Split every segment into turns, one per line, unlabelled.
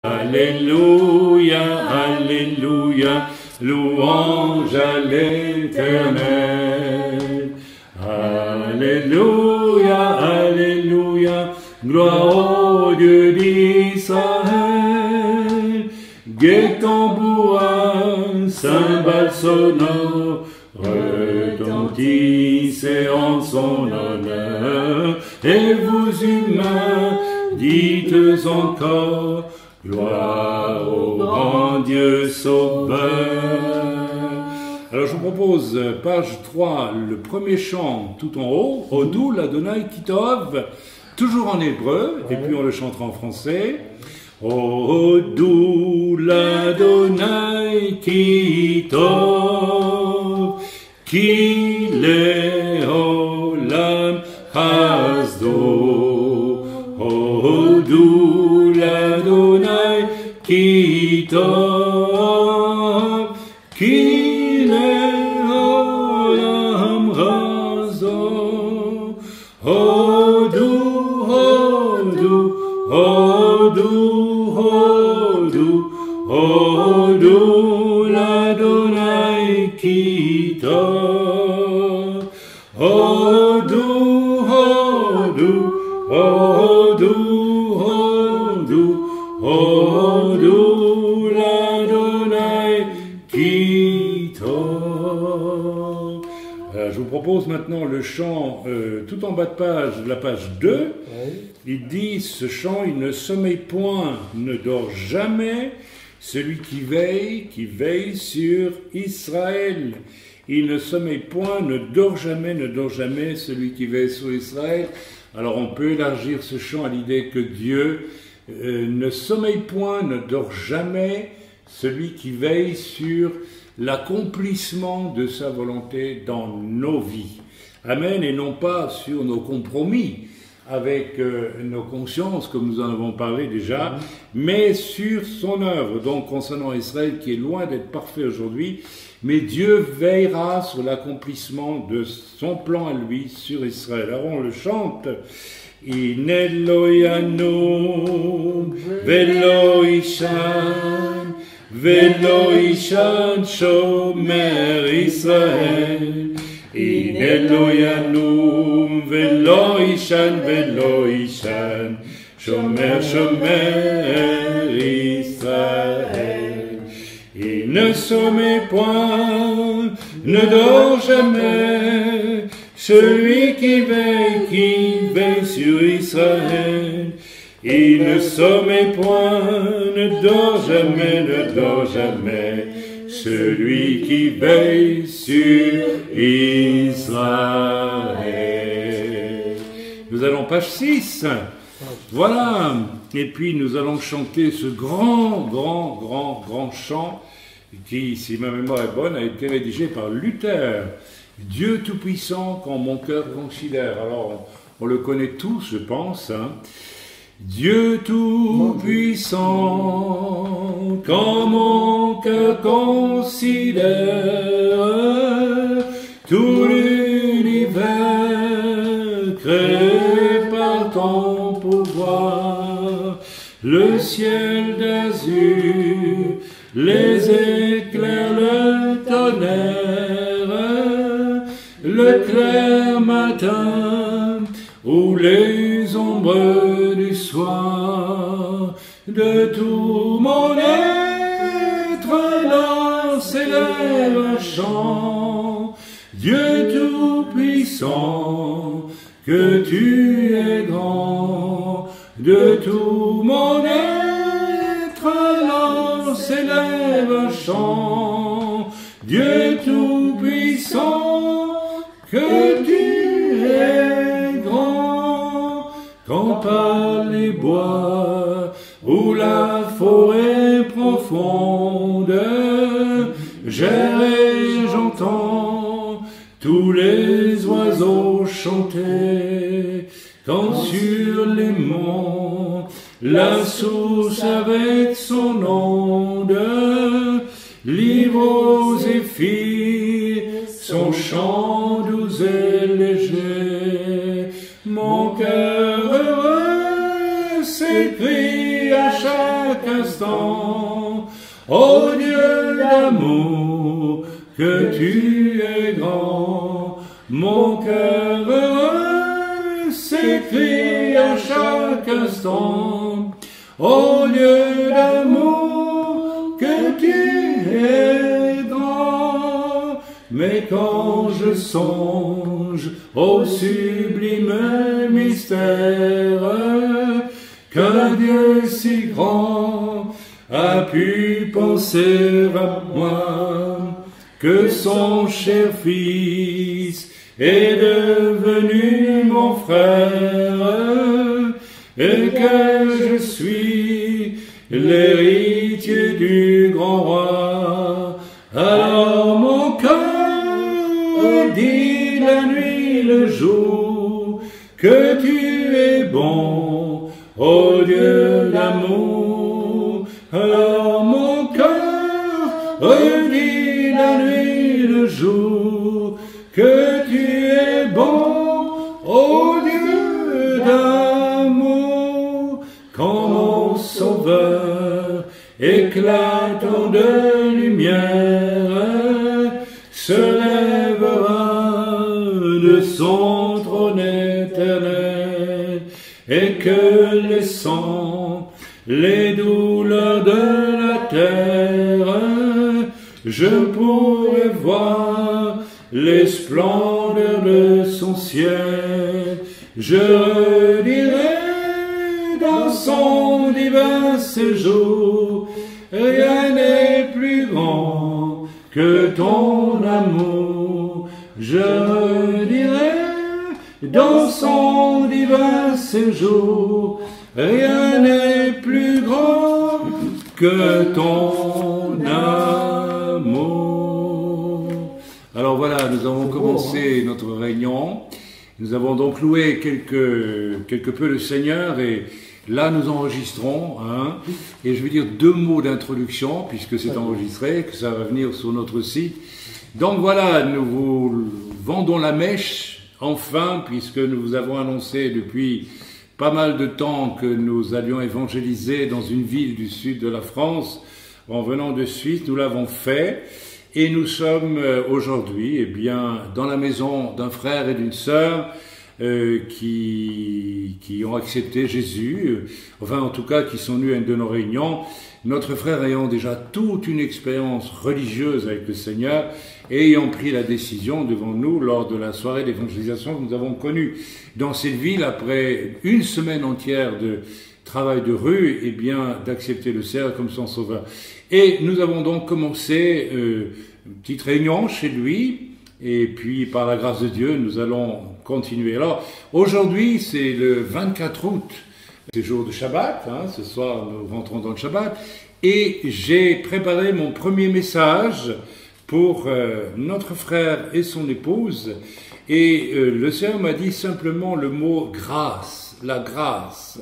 Alléluia, Alléluia, louange à l'Éternel. Alléluia, Alléluia, gloire au Dieu d'Israël. Gai tambourin, cymbales sonores, retentissez en son honneur. Et vous humains, dites encore, gloire au grand Dieu sauveur. Alors je vous propose, page 3, le premier chant tout en haut, Odou l'Adonai Kitov, toujours en hébreu, et puis on le chantera en français. Odou l'Adonai Kitov, ki le'olam chasdo. Odou l'Adonai Kitov, ki le'olam chasdo. Odou, Odou, Odou, Odou, Odou l'Adonai Kitov. Odou, Odou, Odou, Odou, Odou l'Adonai Kitov. Je vous propose maintenant le chant tout en bas de page, la page 2. Il dit, ce chant, il ne sommeille point, ne dort jamais, celui qui veille sur Israël. Il ne sommeille point, ne dort jamais, celui qui veille sur Israël. Alors on peut élargir ce chant à l'idée que Dieu ne sommeille point, ne dort jamais, celui qui veille sur l'accomplissement de sa volonté dans nos vies. Amen, et non pas sur nos compromis avec nos consciences, comme nous en avons parlé déjà, mais sur son œuvre. Donc concernant Israël, qui est loin d'être parfait aujourd'hui, mais Dieu veillera sur l'accomplissement de son plan à lui sur Israël. Alors on le chante. In Eloyanu velo ishan, velo ishan shomer Israël. In Eloyanu velo ishan, shomer Israël. Il ne sommeille point, ne dort jamais, celui qui veille sur Israël. Il ne sommeille point, ne dort jamais, celui qui veille sur Israël. Nous allons page 6. Voilà. Et puis nous allons chanter ce grand chant qui, si ma mémoire est bonne, a été rédigé par Luther. Dieu Tout-Puissant quand mon cœur considère. Alors, on le connaît tous, je pense. Hein. Dieu Tout-Puissant quand mon cœur considère tout l'univers créé par ton pouvoir, le ciel d'azur, les éclairs, le tonnerre, le clair matin ou les ombres du soir, de tout mon être là s'élève un chant. Dieu Tout-Puissant, que tu es grand, de tout mon être là s'élève un chant. Dieu Tout-Puissant, que tu es grand, quand par les bois ou la forêt profonde, j'erre et j'entends tous les oiseaux chanter, quand sur les monts la source avec son onde livre aux zéphyrs son chant doux et léger. Mon cœur heureux s'écrie à chaque chaque instant. Ô Dieu d'amour, que tu es grand, mon cœur heureux s'écrie à chaque instant. Ô Dieu d'amour, que tu es grand. Mais quand je songe au sublime mystère qu'un Dieu si grand a pu penser à moi, que son cher Fils est devenu mon frère, et que je suis l'héritier du grand roi. Alors mon cœur dit la nuit, le jour, que tu es bon, ô Dieu d'amour. Alors mon cœur dit la nuit, le jour, que tu es bon, ô Dieu d'amour. Quand mon Sauveur, éclatant de lumière, se lèvera de son trône éternel, et que laissant les douleurs de la terre, je pourrai voir les splendeurs de son ciel. Je redirai dans son divin séjour, rien n'est plus grand que ton amour. Je redirai dans son divin séjour, rien n'est plus grand que ton amour. Alors voilà, nous avons commencé notre réunion. Nous avons donc loué quelque peu le Seigneur, et là nous enregistrons, et je vais dire 2 mots d'introduction puisque c'est enregistré, que ça va venir sur notre site. Donc voilà, nous vous vendons la mèche, enfin, puisque nous vous avons annoncé depuis pas mal de temps que nous allions évangéliser dans une ville du sud de la France en venant de Suisse. Nous l'avons fait. Et nous sommes aujourd'hui dans la maison d'un frère et d'une sœur qui ont accepté Jésus, enfin en tout cas qui sont venus à une de nos réunions. Notre frère ayant déjà toute une expérience religieuse avec le Seigneur et ayant pris la décision devant nous lors de la soirée d'évangélisation que nous avons connue dans cette ville après une semaine entière de travail de rue, d'accepter le Seigneur comme son sauveur. Et nous avons donc commencé une petite réunion chez lui, et puis par la grâce de Dieu, nous allons continuer. Alors, aujourd'hui, c'est le 24 août, c'est jour de Shabbat, ce soir nous rentrons dans le Shabbat, et j'ai préparé mon premier message pour notre frère et son épouse, et le Seigneur m'a dit simplement le mot grâce, la grâce,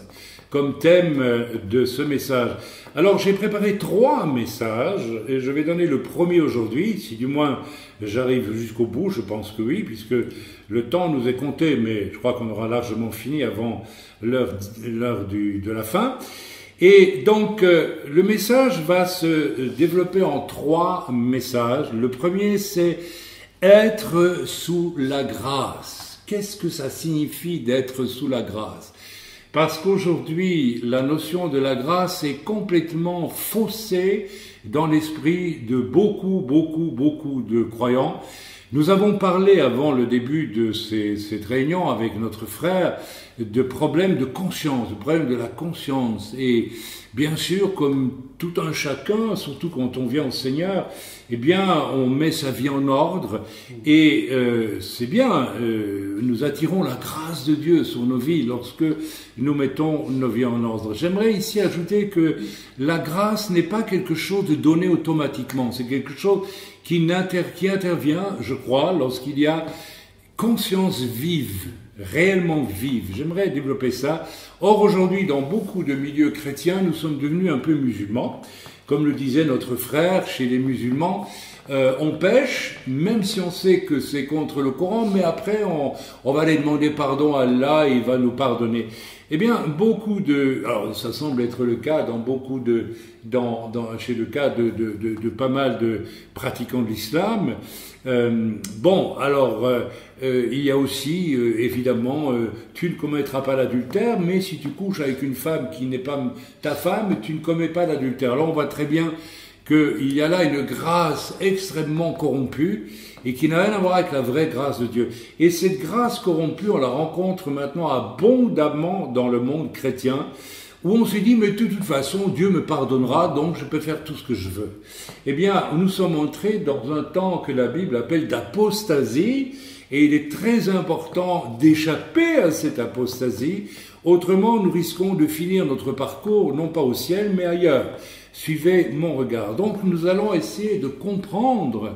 comme thème de ce message. Alors j'ai préparé 3 messages et je vais donner le premier aujourd'hui, si du moins j'arrive jusqu'au bout, je pense que oui, puisque le temps nous est compté, mais je crois qu'on aura largement fini avant l'heure de la fin. Et donc le message va se développer en 3 messages. Le premier, c'est être sous la grâce. Qu'est-ce que ça signifie d'être sous la grâce ? Parce qu'aujourd'hui, la notion de la grâce est complètement faussée dans l'esprit de beaucoup de croyants. Nous avons parlé avant le début de cette réunion avec notre frère de problèmes de conscience, de problèmes de la conscience. Et bien sûr, comme tout un chacun, surtout quand on vient au Seigneur, on met sa vie en ordre et c'est bien, nous attirons la grâce de Dieu sur nos vies lorsque nous mettons nos vies en ordre. J'aimerais ici ajouter que la grâce n'est pas quelque chose de donné automatiquement, c'est quelque chose qui intervient, je crois, lorsqu'il y a conscience vive, réellement vive. J'aimerais développer ça. Or, aujourd'hui, dans beaucoup de milieux chrétiens, nous sommes devenus un peu musulmans. Comme le disait notre frère, chez les musulmans, on pêche, même si on sait que c'est contre le Coran, mais après, on va aller demander pardon à Allah et il va nous pardonner. Eh bien, beaucoup de... Alors, ça semble être le cas dans beaucoup de... chez le cas de pas mal de pratiquants de l'islam. Il y a aussi, évidemment, tu ne commettras pas l'adultère, mais si tu couches avec une femme qui n'est pas ta femme, tu ne commets pas l'adultère. Alors, on voit très bien qu'il y a là une grâce extrêmement corrompue et qui n'a rien à voir avec la vraie grâce de Dieu. Et cette grâce corrompue, on la rencontre maintenant abondamment dans le monde chrétien, où on se dit, mais de toute façon, Dieu me pardonnera, donc je peux faire tout ce que je veux. Eh bien, nous sommes entrés dans un temps que la Bible appelle d'apostasie, et il est très important d'échapper à cette apostasie, autrement nous risquons de finir notre parcours, non pas au ciel, mais ailleurs. Suivez mon regard. Donc nous allons essayer de comprendre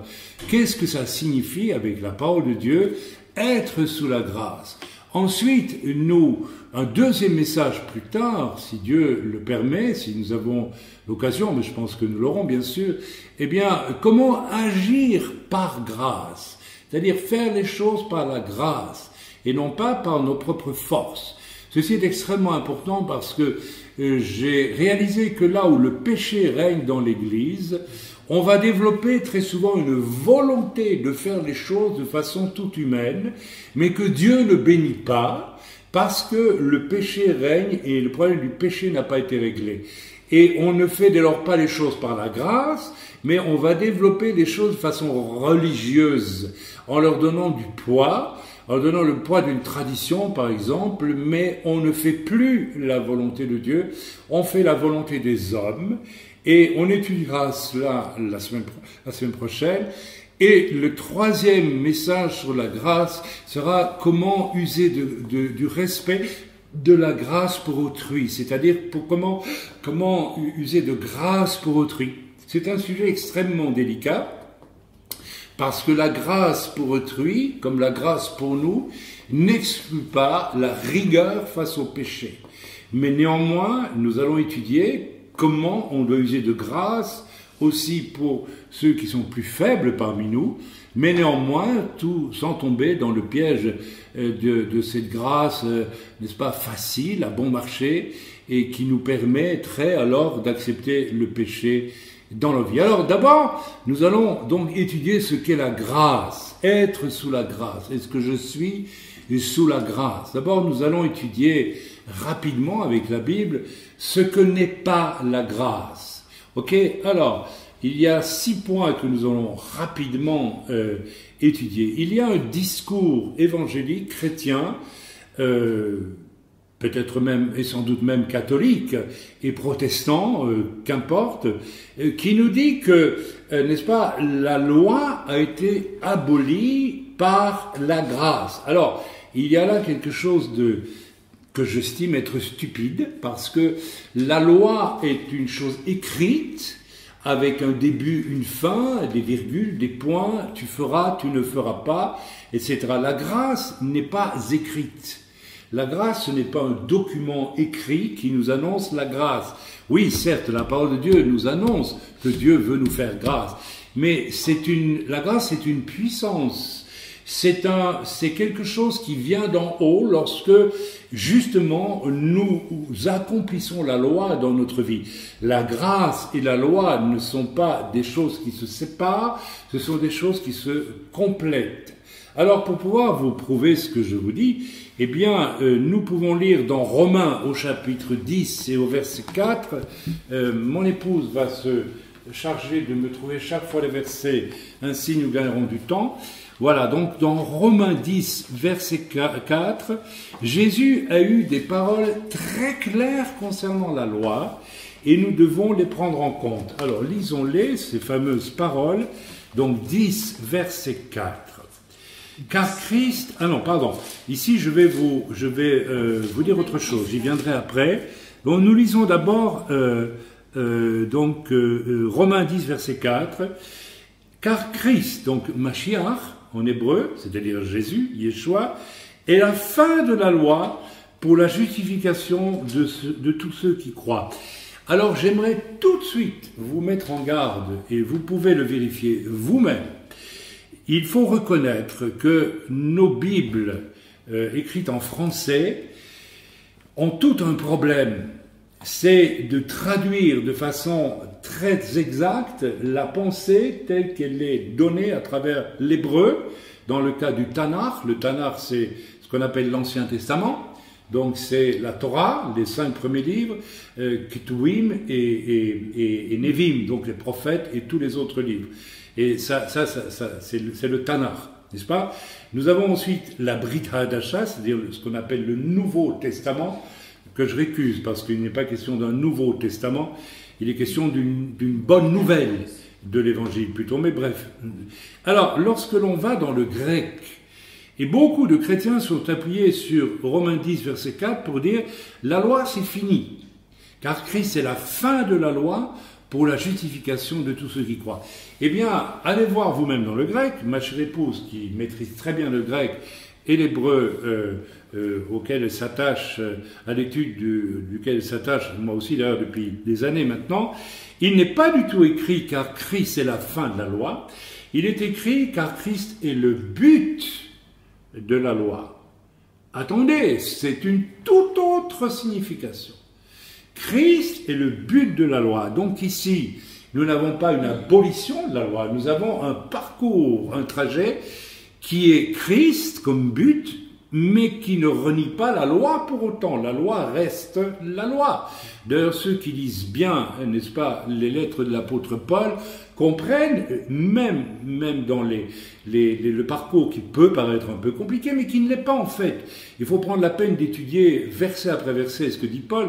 qu'est-ce que ça signifie avec la parole de Dieu, être sous la grâce. Ensuite, un deuxième message plus tard, si Dieu le permet, si nous avons l'occasion, mais je pense que nous l'aurons bien sûr, eh bien, comment agir par grâce, c'est-à-dire faire les choses par la grâce et non pas par nos propres forces. Ceci est extrêmement important parce que j'ai réalisé que là où le péché règne dans l'Église, on va développer très souvent une volonté de faire les choses de façon toute humaine, mais que Dieu ne bénit pas parce que le péché règne et le problème du péché n'a pas été réglé. Et on ne fait dès lors pas les choses par la grâce, mais on va développer les choses de façon religieuse, en leur donnant du poids, en donnant le poids d'une tradition, par exemple, mais on ne fait plus la volonté de Dieu, on fait la volonté des hommes, et on étudiera cela la semaine prochaine. Et le troisième message sur la grâce sera comment user du respect de la grâce pour autrui, c'est-à-dire comment user de grâce pour autrui. C'est un sujet extrêmement délicat, parce que la grâce pour autrui, comme la grâce pour nous, n'exclut pas la rigueur face au péché. Mais néanmoins, nous allons étudier comment on doit user de grâce aussi pour ceux qui sont plus faibles parmi nous, mais néanmoins, tout sans tomber dans le piège de cette grâce, n'est-ce pas, facile, à bon marché, et qui nous permettrait alors d'accepter le péché dans la vie. Alors d'abord, nous allons donc étudier ce qu'est la grâce, être sous la grâce. Est-ce que je suis sous la grâce? D'abord, nous allons étudier rapidement avec la Bible ce que n'est pas la grâce. Ok? Alors, il y a 6 points que nous allons rapidement étudier. Il y a un discours évangélique chrétien, peut-être même et sans doute même catholique et protestant, qu'importe, qui nous dit que, n'est-ce pas, la loi a été abolie par la grâce. Alors, il y a là quelque chose que j'estime être stupide, parce que la loi est une chose écrite, avec un début, une fin, des virgules, des points, tu feras, tu ne feras pas, etc. La grâce n'est pas écrite. La grâce, ce n'est pas un document écrit qui nous annonce la grâce. Oui, certes, la parole de Dieu nous annonce que Dieu veut nous faire grâce, mais la grâce, c'est une puissance. C'est quelque chose qui vient d'en haut lorsque, justement, nous accomplissons la loi dans notre vie. La grâce et la loi ne sont pas des choses qui se séparent, ce sont des choses qui se complètent. Alors, pour pouvoir vous prouver ce que je vous dis, eh bien, nous pouvons lire dans Romains au chapitre 10 et au verset 4. Mon épouse va se charger de me trouver chaque fois les versets, ainsi nous gagnerons du temps. Voilà, donc dans Romains 10, verset 4, Jésus a eu des paroles très claires concernant la loi et nous devons les prendre en compte. Alors, lisons-les, ces fameuses paroles, donc 10, verset 4. Car Christ... Ah non, pardon. Ici, je vais vous dire autre chose. J'y viendrai après. Donc, nous lisons d'abord Romains 10, verset 4. Car Christ, donc Mashiach, en hébreu, c'est-à-dire Jésus, Yeshua, est la fin de la loi pour la justification de tous ceux qui croient. Alors, j'aimerais tout de suite vous mettre en garde, et vous pouvez le vérifier vous-même. Il faut reconnaître que nos Bibles écrites en français ont tout un problème. C'est de traduire de façon très exacte la pensée telle qu'elle est donnée à travers l'hébreu, dans le cas du Tanakh. Le Tanakh, c'est ce qu'on appelle l'Ancien Testament. Donc c'est la Torah, les 5 premiers livres, Ketuvim et Nevim, donc les prophètes et tous les autres livres. Et ça c'est le Tanakh, n'est-ce pas? Nous avons ensuite la Brit Hadasha, c'est-à-dire ce qu'on appelle le Nouveau Testament, que je récuse parce qu'il n'est pas question d'un Nouveau Testament, il est question d'une bonne nouvelle de l'Évangile plutôt, mais bref. Alors, lorsque l'on va dans le grec, et beaucoup de chrétiens sont appuyés sur Romains 10, verset 4, pour dire « la loi, c'est fini ». Car Christ est la fin de la loi pour la justification de tous ceux qui croient. Eh bien, allez voir vous-même dans le grec, ma chère épouse qui maîtrise très bien le grec et l'hébreu auquel elle s'attache, à l'étude duquel elle s'attache, moi aussi d'ailleurs depuis des années maintenant, il n'est pas du tout écrit « car Christ est la fin de la loi », il est écrit « car Christ est le but de la loi ». Attendez, c'est une toute autre signification. Christ est le but de la loi. Donc ici, nous n'avons pas une abolition de la loi, nous avons un parcours, un trajet qui est Christ comme but, mais qui ne renie pas la loi pour autant. La loi reste la loi. D'ailleurs, ceux qui lisent bien, n'est-ce pas, les lettres de l'apôtre Paul, comprennent, même dans le parcours qui peut paraître un peu compliqué, mais qui ne l'est pas en fait. Il faut prendre la peine d'étudier verset après verset ce que dit Paul.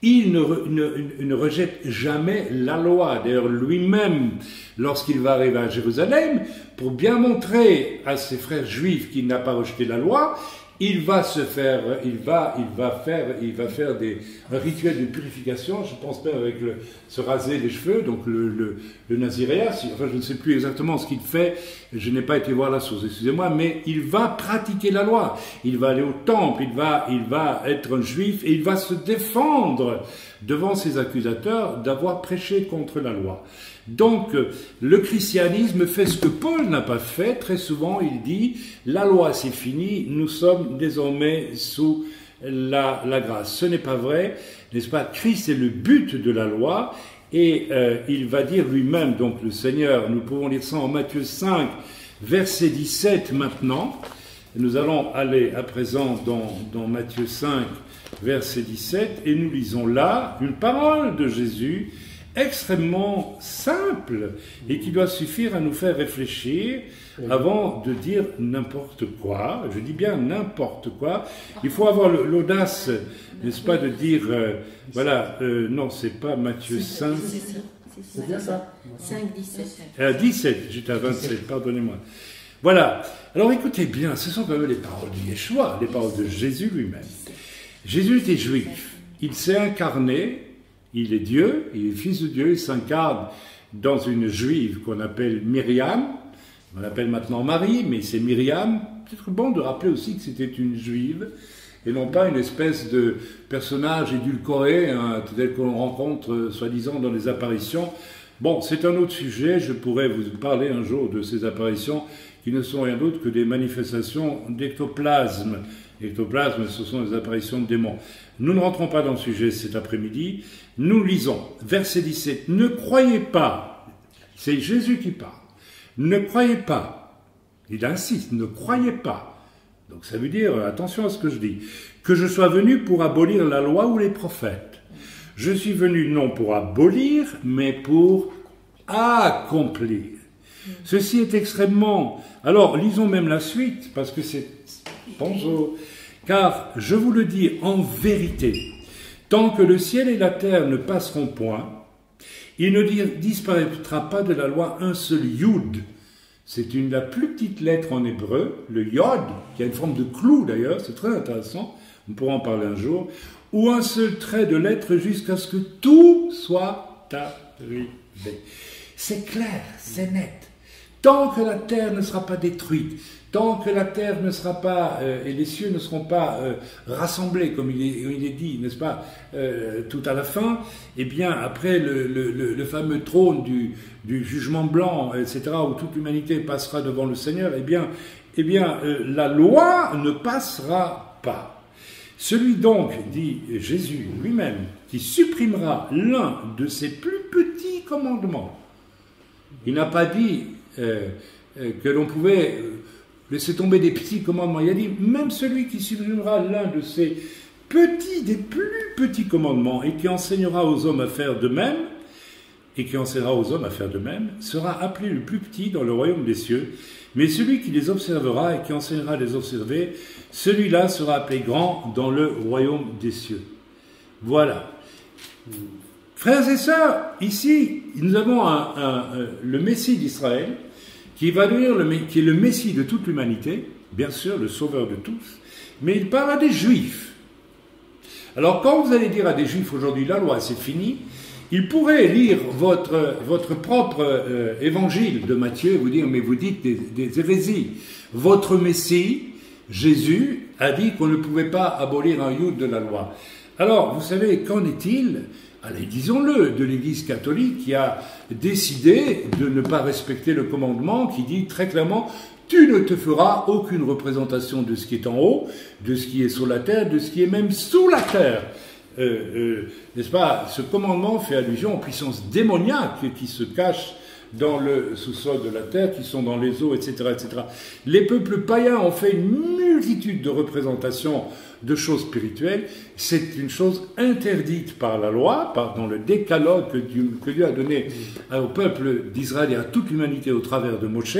Il ne rejette jamais la loi. D'ailleurs, lui-même, lorsqu'il va arriver à Jérusalem, pour bien montrer à ses frères juifs qu'il n'a pas rejeté la loi, il va faire un rituel de purification, je pense même avec se raser les cheveux, donc le naziréat, enfin je ne sais plus exactement ce qu'il fait, je n'ai pas été voir la source, excusez-moi, mais il va pratiquer la loi, il va aller au temple, il va être un juif et il va se défendre devant ses accusateurs d'avoir prêché contre la loi. Donc, le christianisme fait ce que Paul n'a pas fait. Très souvent, il dit, la loi c'est fini, nous sommes désormais sous la grâce. Ce n'est pas vrai, n'est-ce pas? Christ est le but de la loi et il va dire lui-même, donc le Seigneur, nous pouvons lire ça en Matthieu 5, verset 17 maintenant. Nous allons aller à présent dans Matthieu 5, verset 17 et nous lisons là une parole de Jésus extrêmement simple et qui doit suffire à nous faire réfléchir avant de dire n'importe quoi. Je dis bien n'importe quoi. Il faut avoir l'audace, n'est-ce pas, de dire non, c'est pas Matthieu 5.
C'est bien ça. 5, 17.
17, j'étais à 27, pardonnez-moi. Voilà. Alors écoutez bien, ce sont quand même les paroles de Yeshua, les paroles de Jésus lui-même. Jésus était juif. Il s'est incarné. Il est Dieu, il est fils de Dieu, il s'incarne dans une juive qu'on appelle Myriam, on l'appelle maintenant Marie, mais c'est Myriam. Peut-être bon de rappeler aussi que c'était une juive, et non pas une espèce de personnage édulcoré, tel qu'on rencontre soi-disant dans les apparitions. Bon, c'est un autre sujet, je pourrais vous parler un jour de ces apparitions qui ne sont rien d'autre que des manifestations d'ectoplasme. Ectoplasme, ce sont des apparitions de démons. Nous ne rentrons pas dans le sujet cet après-midi. Nous lisons, verset 17, « Ne croyez pas », c'est Jésus qui parle, « Ne croyez pas », il insiste, « Ne croyez pas ». Donc ça veut dire, attention à ce que je dis, « Que je sois venu pour abolir la loi ou les prophètes. Je suis venu non pour abolir, mais pour accomplir. » Ceci est extrêmement... Alors, lisons même la suite, parce que c'est... Bonjour. Car, je vous le dis en vérité, tant que le ciel et la terre ne passeront point, il ne disparaîtra pas de la loi un seul yud. C'est la plus petite lettre en hébreu, le yod, qui a une forme de clou d'ailleurs, c'est très intéressant, on pourra en parler un jour, ou un seul trait de lettre jusqu'à ce que tout soit arrivé. C'est clair, c'est net. Tant que la terre ne sera pas détruite, tant que la terre ne sera pas, et les cieux ne seront pas rassemblés, comme il est dit, n'est-ce pas, tout à la fin, eh bien, après le fameux trône du jugement blanc, etc., où toute l'humanité passera devant le Seigneur, eh bien, la loi ne passera pas. Celui donc, dit Jésus lui-même, qui supprimera l'un de ses plus petits commandements. Il n'a pas dit que l'on pouvait laisser tomber des petits commandements. Il a dit, même celui qui supprimera l'un de ses des plus petits commandements, et qui enseignera aux hommes à faire de même, sera appelé le plus petit dans le royaume des cieux. Mais celui qui les observera et qui enseignera à les observer, celui-là sera appelé grand dans le royaume des cieux. Voilà. Frères et sœurs, ici, nous avons le Messie d'Israël, qui va devenir qui est le Messie de toute l'humanité, bien sûr, le sauveur de tous, mais il parle à des Juifs. Alors, quand vous allez dire à des Juifs aujourd'hui, la loi, c'est fini, ils pourraient lire votre propre évangile de Matthieu et vous dire, mais vous dites des hérésies. Votre Messie, Jésus, a dit qu'on ne pouvait pas abolir un youd de la loi. Alors, vous savez, qu'en est-il, allez, disons-le, de l'Église catholique qui a décidé de ne pas respecter le commandement qui dit très clairement « Tu ne te feras aucune représentation de ce qui est en haut, de ce qui est sur la terre, de ce qui est même sous la terre. » N'est-ce pas? Ce commandement fait allusion aux puissances démoniaques qui se cachent dans le sous-sol de la terre, qui sont dans les eaux, etc., etc. Les peuples païens ont fait une multitude de représentations de choses spirituelles. C'est une chose interdite par la loi, dans le décalogue que Dieu a donné au peuple d'Israël et à toute l'humanité au travers de Moshe.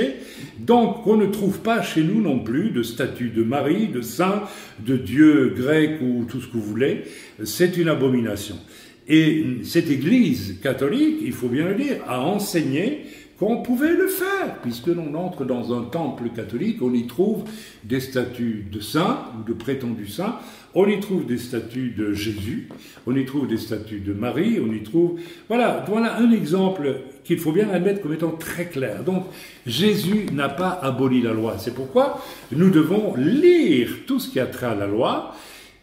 Donc, on ne trouve pas chez nous non plus de statue de Marie, de saint, de dieu grec ou tout ce que vous voulez. C'est une abomination. Et cette Église catholique, il faut bien le dire, a enseigné qu'on pouvait le faire, puisque l'on entre dans un temple catholique, on y trouve des statues de saints ou de prétendus saints, on y trouve des statues de Jésus, on y trouve des statues de Marie, on y trouve... Voilà un exemple qu'il faut bien admettre comme étant très clair. Donc, Jésus n'a pas aboli la loi. C'est pourquoi nous devons lire tout ce qui a trait à la loi,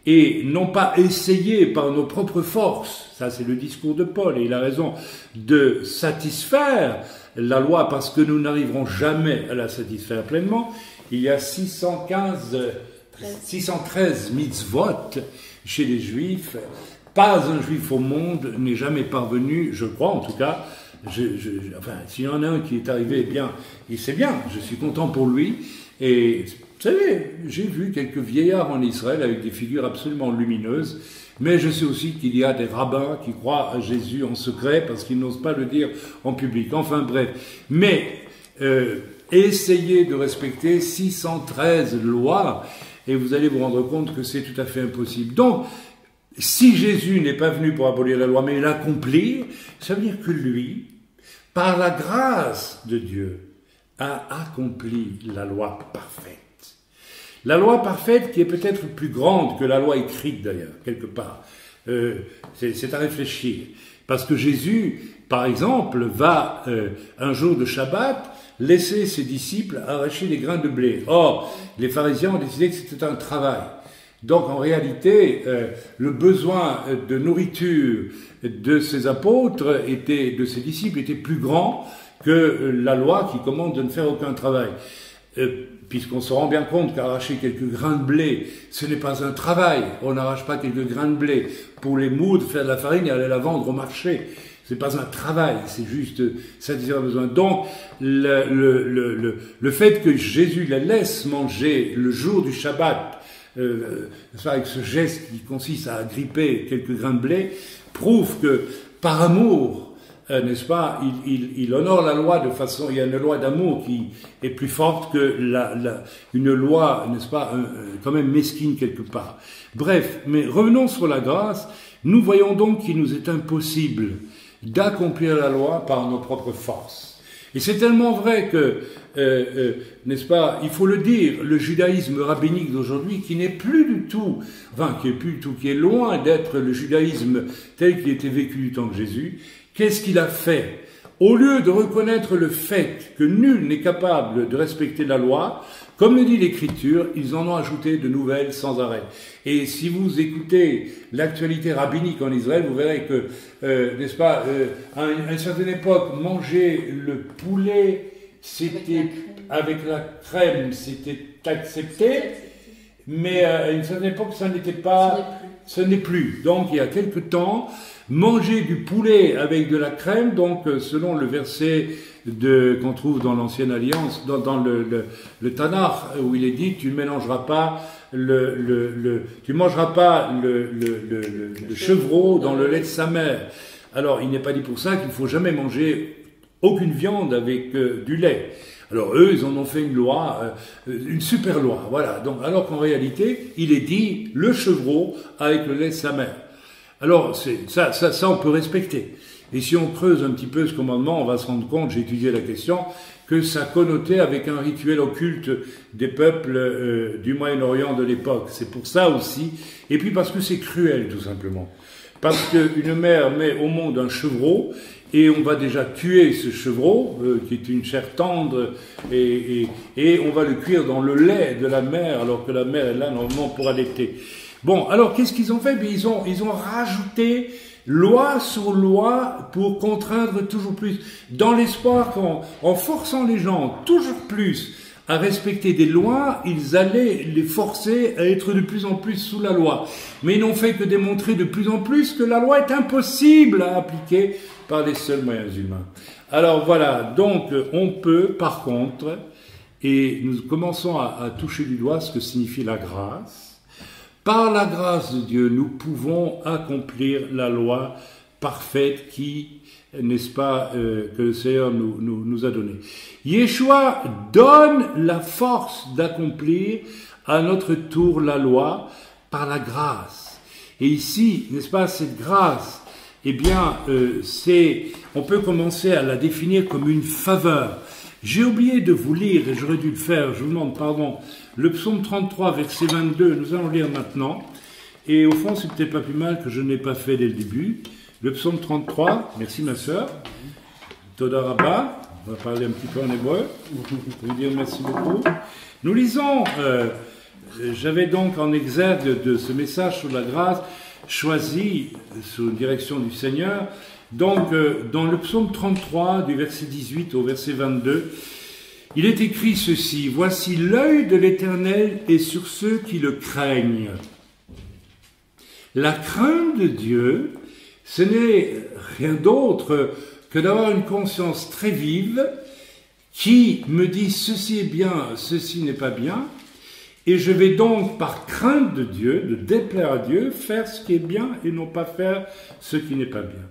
et non pas essayer par nos propres forces, ça c'est le discours de Paul, et il a raison, de satisfaire la loi parce que nous n'arriverons jamais à la satisfaire pleinement. Il y a 613 mitzvot chez les Juifs. Pas un Juif au monde n'est jamais parvenu, je crois en tout cas, enfin s'il y en a un qui est arrivé, eh bien, c'est bien, je suis content pour lui, et... Vous savez, j'ai vu quelques vieillards en Israël avec des figures absolument lumineuses, mais je sais aussi qu'il y a des rabbins qui croient à Jésus en secret parce qu'ils n'osent pas le dire en public. Enfin bref, mais essayez de respecter 613 lois et vous allez vous rendre compte que c'est tout à fait impossible. Donc, si Jésus n'est pas venu pour abolir la loi, mais l'accomplir, ça veut dire que lui, par la grâce de Dieu, a accompli la loi parfaite. La loi parfaite qui est peut-être plus grande que la loi écrite d'ailleurs, quelque part. C'est à réfléchir. Parce que Jésus, par exemple, va un jour de Shabbat laisser ses disciples arracher des grains de blé. Or, les pharisiens ont décidé que c'était un travail. Donc en réalité, le besoin de nourriture de ses apôtres, de ses disciples, était plus grand que la loi qui commande de ne faire aucun travail. Puisqu'on se rend bien compte qu'arracher quelques grains de blé, ce n'est pas un travail. On n'arrache pas quelques grains de blé pour les moudre, faire de la farine et aller la vendre au marché. Ce n'est pas un travail, c'est juste satisfaire un besoin. Donc, le fait que Jésus les laisse manger le jour du Shabbat, avec ce geste qui consiste à agripper quelques grains de blé, prouve que, par amour, n'est-ce pas, il honore la loi de façon... Il y a une loi d'amour qui est plus forte que une loi, n'est-ce pas, quand même mesquine quelque part. Bref, mais revenons sur la grâce. Nous voyons donc qu'il nous est impossible d'accomplir la loi par nos propres forces. Et c'est tellement vrai que, n'est-ce pas, il faut le dire, le judaïsme rabbinique d'aujourd'hui, qui n'est plus du tout, qui est loin d'être le judaïsme tel qu'il était vécu du temps de Jésus, qu'est-ce qu'il a fait? Au lieu de reconnaître le fait que nul n'est capable de respecter la loi, comme le dit l'Écriture, ils en ont ajouté de nouvelles sans arrêt. Et si vous écoutez l'actualité rabbinique en Israël, vous verrez que, n'est-ce pas, à une certaine époque, manger le poulet, c'était avec la crème, c'était accepté. mais à une certaine époque, ça n'était pas, ce n'est plus. Donc, il y a quelque temps, manger du poulet avec de la crème, donc selon le verset qu'on trouve dans l'Ancienne Alliance, dans le Tanakh, où il est dit, tu ne mélangeras pas tu mangeras pas le chevreau dans le lait de sa mère. Alors, il n'est pas dit pour ça qu'il faut jamais manger aucune viande avec du lait. Alors eux, ils en ont fait une loi, une super loi, voilà. Donc, alors qu'en réalité, il est dit le chevreau avec le lait de sa mère. Alors, ça, on peut respecter. Et si on creuse un petit peu ce commandement, on va se rendre compte, j'ai étudié la question, que ça connotait avec un rituel occulte des peuples du Moyen-Orient de l'époque. C'est pour ça aussi. Et puis parce que c'est cruel, tout simplement. Parce qu'une mère met au monde un chevreau, et on va déjà tuer ce chevreau, qui est une chair tendre, et on va le cuire dans le lait de la mère, alors que la mère est là normalement pour allaiter. Bon, alors qu'est-ce qu'ils ont fait? Bien, ils ont rajouté loi sur loi pour contraindre toujours plus, dans l'espoir qu'en forçant les gens toujours plus à respecter des lois, ils allaient les forcer à être de plus en plus sous la loi. Mais ils n'ont fait que démontrer de plus en plus que la loi est impossible à appliquer par les seuls moyens humains. Alors voilà, donc on peut par contre, et nous commençons à toucher du doigt ce que signifie la grâce. Par la grâce de Dieu, nous pouvons accomplir la loi parfaite qui, n'est-ce pas, que le Seigneur nous a donnée. Yeshua donne la force d'accomplir à notre tour la loi par la grâce. Et ici, n'est-ce pas, cette grâce, eh bien, on peut commencer à la définir comme une faveur. J'ai oublié de vous lire, et j'aurais dû le faire, je vous demande pardon, le psaume 33, verset 22, nous allons lire maintenant. Et au fond, c'est peut-être pas plus mal que je n'ai pas fait dès le début. Le psaume 33, merci ma sœur, Toda Rabba, on va parler un petit peu en hébreu, je vous dire merci beaucoup. Nous lisons, j'avais donc en exergue de ce message sur la grâce, choisi sous direction du Seigneur, donc dans le psaume 33, du verset 18 au verset 22, il est écrit ceci: « Voici l'œil de l'Éternel est sur ceux qui le craignent. » La crainte de Dieu, ce n'est rien d'autre que d'avoir une conscience très vive qui me dit ceci est bien, ceci n'est pas bien, et je vais donc par crainte de Dieu, de déplaire à Dieu, faire ce qui est bien et non pas faire ce qui n'est pas bien.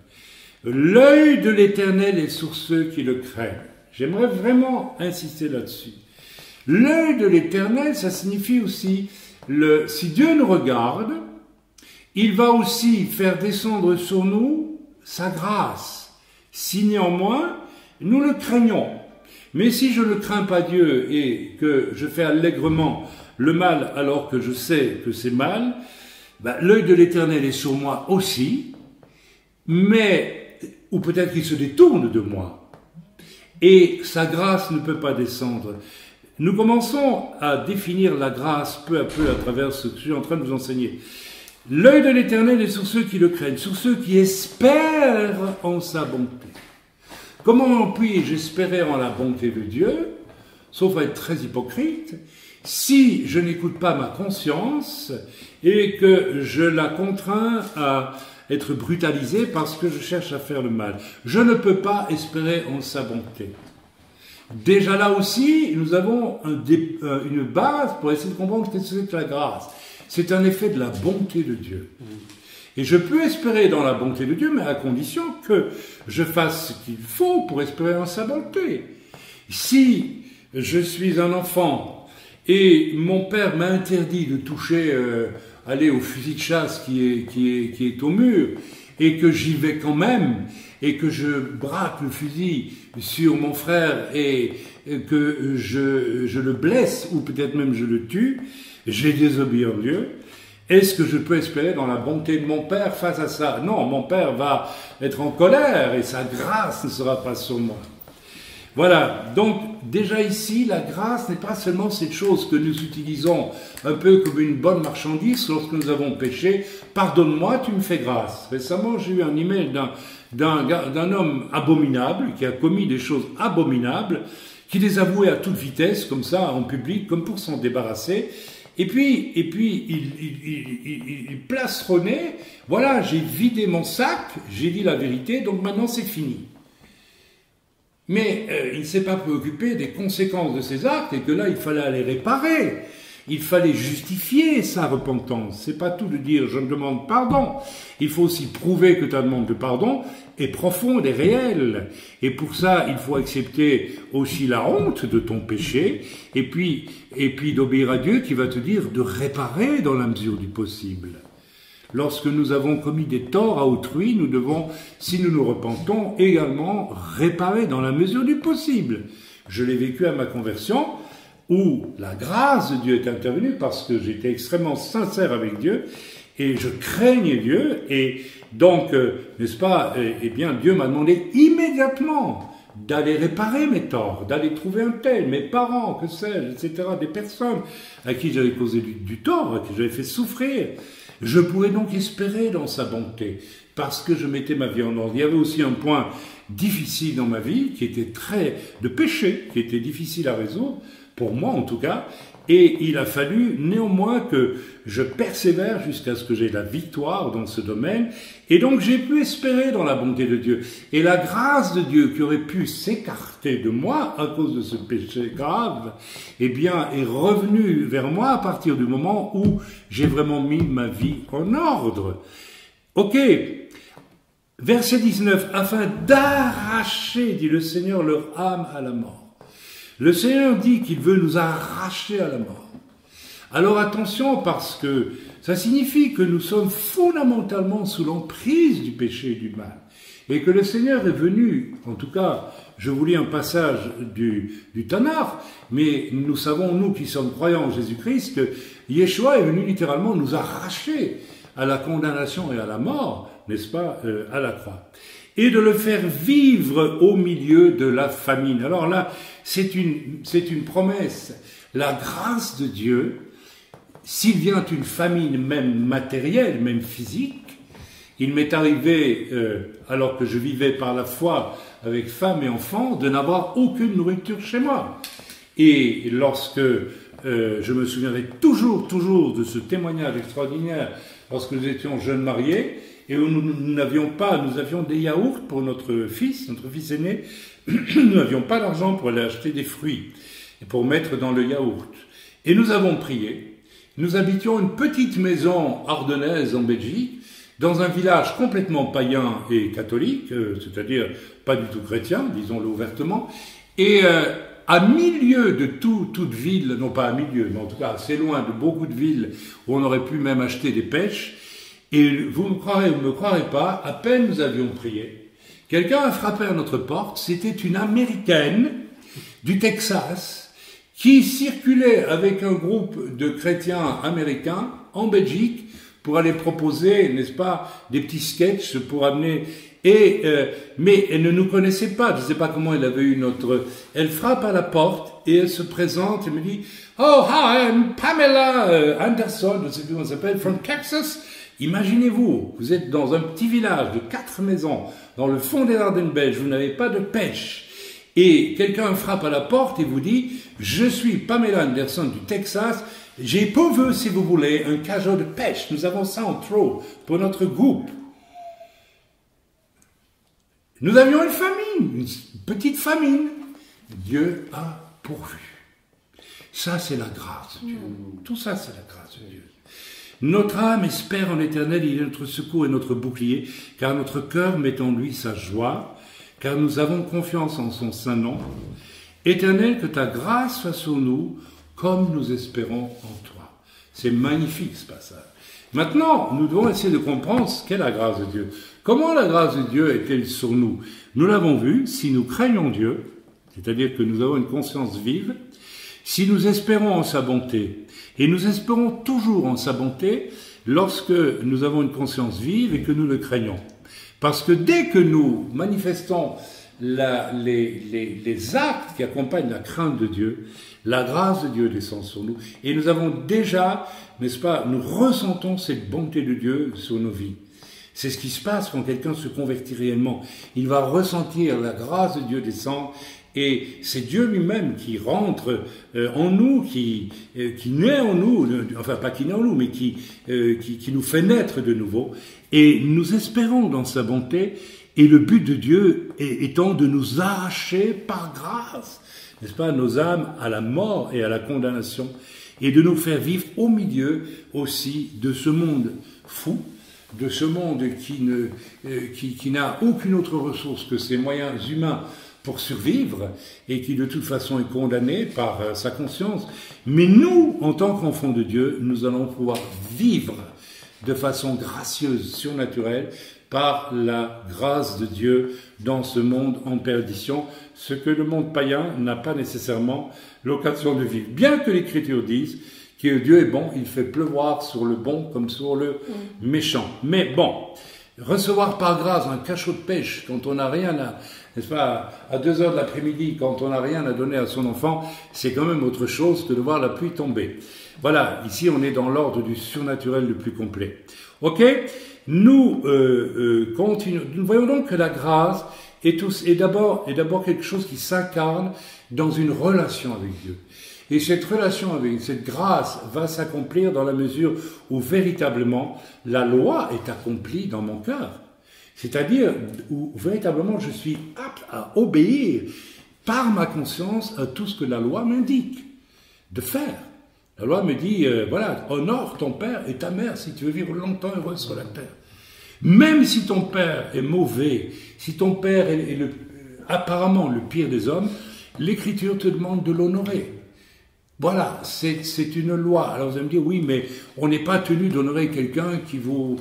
L'œil de l'Éternel est sur ceux qui le craignent. J'aimerais vraiment insister là-dessus. L'œil de l'Éternel, ça signifie aussi, si Dieu nous regarde, il va aussi faire descendre sur nous sa grâce. Si néanmoins, nous le craignons. Mais si je ne crains pas Dieu et que je fais allègrement le mal alors que je sais que c'est mal, l'œil de l'Éternel est sur moi aussi, ou peut-être qu'il se détourne de moi. Et sa grâce ne peut pas descendre. Nous commençons à définir la grâce peu à peu à travers ce que je suis en train de vous enseigner. L'œil de l'Éternel est sur ceux qui le craignent, sur ceux qui espèrent en sa bonté. Comment puis-je espérer en la bonté de Dieu, sauf à être très hypocrite, si je n'écoute pas ma conscience et que je la contrains à être brutalisé parce que je cherche à faire le mal. Je ne peux pas espérer en sa bonté. Déjà là aussi, nous avons une base pour essayer de comprendre ce que c'est que la grâce. C'est un effet de la bonté de Dieu. Et je peux espérer dans la bonté de Dieu, mais à condition que je fasse ce qu'il faut pour espérer en sa bonté. Si je suis un enfant et mon père m'a interdit de toucher aller au fusil de chasse qui est au mur, et que j'y vais quand même, et que je braque le fusil sur mon frère, et que je le blesse, ou peut-être même je le tue, j'ai désobéi en Dieu. Est-ce que je peux espérer dans la bonté de mon père face à ça? Non, mon père va être en colère, et sa grâce ne sera pas sur moi. Voilà, donc déjà ici, la grâce n'est pas seulement cette chose que nous utilisons un peu comme une bonne marchandise lorsque nous avons péché. Pardonne-moi, tu me fais grâce. Récemment, j'ai eu un email d'un homme abominable qui a commis des choses abominables, qui les avouait à toute vitesse, comme ça, en public, comme pour s'en débarrasser. Et puis il plastronnait, voilà, j'ai vidé mon sac, j'ai dit la vérité, donc maintenant c'est fini. Mais il ne s'est pas préoccupé des conséquences de ses actes et que là, il fallait aller réparer. Il fallait justifier sa repentance. C'est pas tout de dire « je demande pardon ». Il faut aussi prouver que ta demande de pardon est profonde et réelle. Et pour ça, il faut accepter aussi la honte de ton péché et puis d'obéir à Dieu qui va te dire de réparer dans la mesure du possible. Lorsque nous avons commis des torts à autrui, nous devons, si nous nous repentons, également réparer dans la mesure du possible. Je l'ai vécu à ma conversion, où la grâce de Dieu est intervenue parce que j'étais extrêmement sincère avec Dieu et je craignais Dieu et donc, n'est-ce pas, eh bien Dieu m'a demandé immédiatement d'aller réparer mes torts, d'aller trouver un tel, mes parents, que sais-je, etc., des personnes à qui j'avais causé du tort, à qui j'avais fait souffrir. Je pourrais donc espérer dans sa bonté, parce que je mettais ma vie en ordre. Il y avait aussi un point difficile dans ma vie, qui était de péché, qui était difficile à résoudre, pour moi en tout cas, et il a fallu néanmoins que je persévère jusqu'à ce que j'ai la victoire dans ce domaine, et donc j'ai pu espérer dans la bonté de Dieu. Et la grâce de Dieu qui aurait pu s'écarter de moi à cause de ce péché grave, eh bien, est revenue vers moi à partir du moment où j'ai vraiment mis ma vie en ordre. Ok, verset 19, afin d'arracher, dit le Seigneur, leur âme à la mort. Le Seigneur dit qu'il veut nous arracher à la mort. Alors attention, parce que ça signifie que nous sommes fondamentalement sous l'emprise du péché et du mal. Et que le Seigneur est venu, en tout cas, je vous lis un passage du Tanakh, mais nous savons, nous qui sommes croyants en Jésus-Christ, que Yeshua est venu littéralement nous arracher à la condamnation et à la mort, n'est-ce pas, à la croix. Et de le faire vivre au milieu de la famine. Alors là, c'est une promesse. La grâce de Dieu, s'il vient une famine même matérielle, même physique, il m'est arrivé, alors que je vivais par la foi avec femme et enfants, de n'avoir aucune nourriture chez moi. Et lorsque je me souviendrai toujours de ce témoignage extraordinaire, lorsque nous étions jeunes mariés, et où nous avions des yaourts pour notre fils aîné, nous n'avions pas d'argent pour aller acheter des fruits et pour mettre dans le yaourt. Et nous avons prié. Nous habitions une petite maison ardennaise en Belgique, dans un village complètement païen et catholique, c'est-à-dire pas du tout chrétien, disons-le ouvertement, et à milieu de toute ville, non pas à milieu, mais en tout cas assez loin de beaucoup de villes où on aurait pu même acheter des pêches. Et vous me croirez pas, à peine nous avions prié, quelqu'un a frappé à notre porte, c'était une Américaine du Texas qui circulait avec un groupe de chrétiens américains en Belgique pour aller proposer, n'est-ce pas, des petits sketchs pour amener... mais elle ne nous connaissait pas, je ne sais pas comment elle avait eu notre... Elle frappe à la porte et elle se présente et me dit « Oh, hi, I'm Pamela Anderson, je ne sais plus comment elle s'appelle, from Texas. » Imaginez-vous, vous êtes dans un petit village de 4 maisons, dans le fond des Ardennes belges, vous n'avez pas de pêche. Et quelqu'un frappe à la porte et vous dit « Je suis Pamela Anderson du Texas, j'ai pour vous, si vous voulez, un cajot de pêche. Nous avons ça en trop pour notre groupe. » Nous avions une famine, une petite famine. Dieu a pourvu. Ça, c'est la grâce de Dieu. Tout ça, c'est la grâce de Dieu. Notre âme espère en l'Éternel, il est notre secours et notre bouclier, car notre cœur met en lui sa joie, car nous avons confiance en son saint nom. Éternel, que ta grâce soit sur nous, comme nous espérons en toi. C'est magnifique ce passage. Maintenant, nous devons essayer de comprendre ce qu'est la grâce de Dieu. Comment la grâce de Dieu est-elle sur nous? Nous l'avons vu, si nous craignons Dieu, c'est-à-dire que nous avons une conscience vive, si nous espérons en sa bonté, et nous espérons toujours en sa bonté lorsque nous avons une conscience vive et que nous le craignons. Parce que dès que nous manifestons les actes qui accompagnent la crainte de Dieu, la grâce de Dieu descend sur nous. Et nous avons déjà, n'est-ce pas, nous ressentons cette bonté de Dieu sur nos vies. C'est ce qui se passe quand quelqu'un se convertit réellement. Il va ressentir la grâce de Dieu descendre, et c'est Dieu lui-même qui rentre en nous, qui naît en nous, enfin pas qui naît en nous, mais qui nous fait naître de nouveau. Et nous espérons dans sa bonté, et le but de Dieu étant de nous arracher par grâce, n'est-ce pas, nos âmes à la mort et à la condamnation, et de nous faire vivre au milieu aussi de ce monde fou, de ce monde qui n'a aucune autre ressource que ses moyens humains pour survivre, et qui de toute façon est condamné par sa conscience. Mais nous, en tant qu'enfants de Dieu, nous allons pouvoir vivre de façon gracieuse, surnaturelle, par la grâce de Dieu dans ce monde en perdition, ce que le monde païen n'a pas nécessairement l'occasion de vivre. Bien que l'Écriture dise que Dieu est bon, il fait pleuvoir sur le bon comme sur le méchant. Mais bon, recevoir par grâce un cachot de pêche quand on n'a rien à, n'est-ce pas, à 2 heures de l'après-midi, quand on n'a rien à donner à son enfant, c'est quand même autre chose que de voir la pluie tomber. Voilà, ici on est dans l'ordre du surnaturel le plus complet. Ok ? Nous continuons. Nous voyons donc que la grâce est d'abord quelque chose qui s'incarne dans une relation avec Dieu. Et cette relation avec cette grâce va s'accomplir dans la mesure où véritablement la loi est accomplie dans mon cœur. C'est-à-dire où véritablement je suis apte à obéir par ma conscience à tout ce que la loi m'indique de faire. La loi me dit, voilà, honore ton père et ta mère si tu veux vivre longtemps heureux sur la terre. Même si ton père est mauvais, si ton père est apparemment le pire des hommes, l'Écriture te demande de l'honorer. Voilà, c'est une loi. Alors vous allez me dire, oui, mais on n'est pas tenu d'honorer quelqu'un qui vous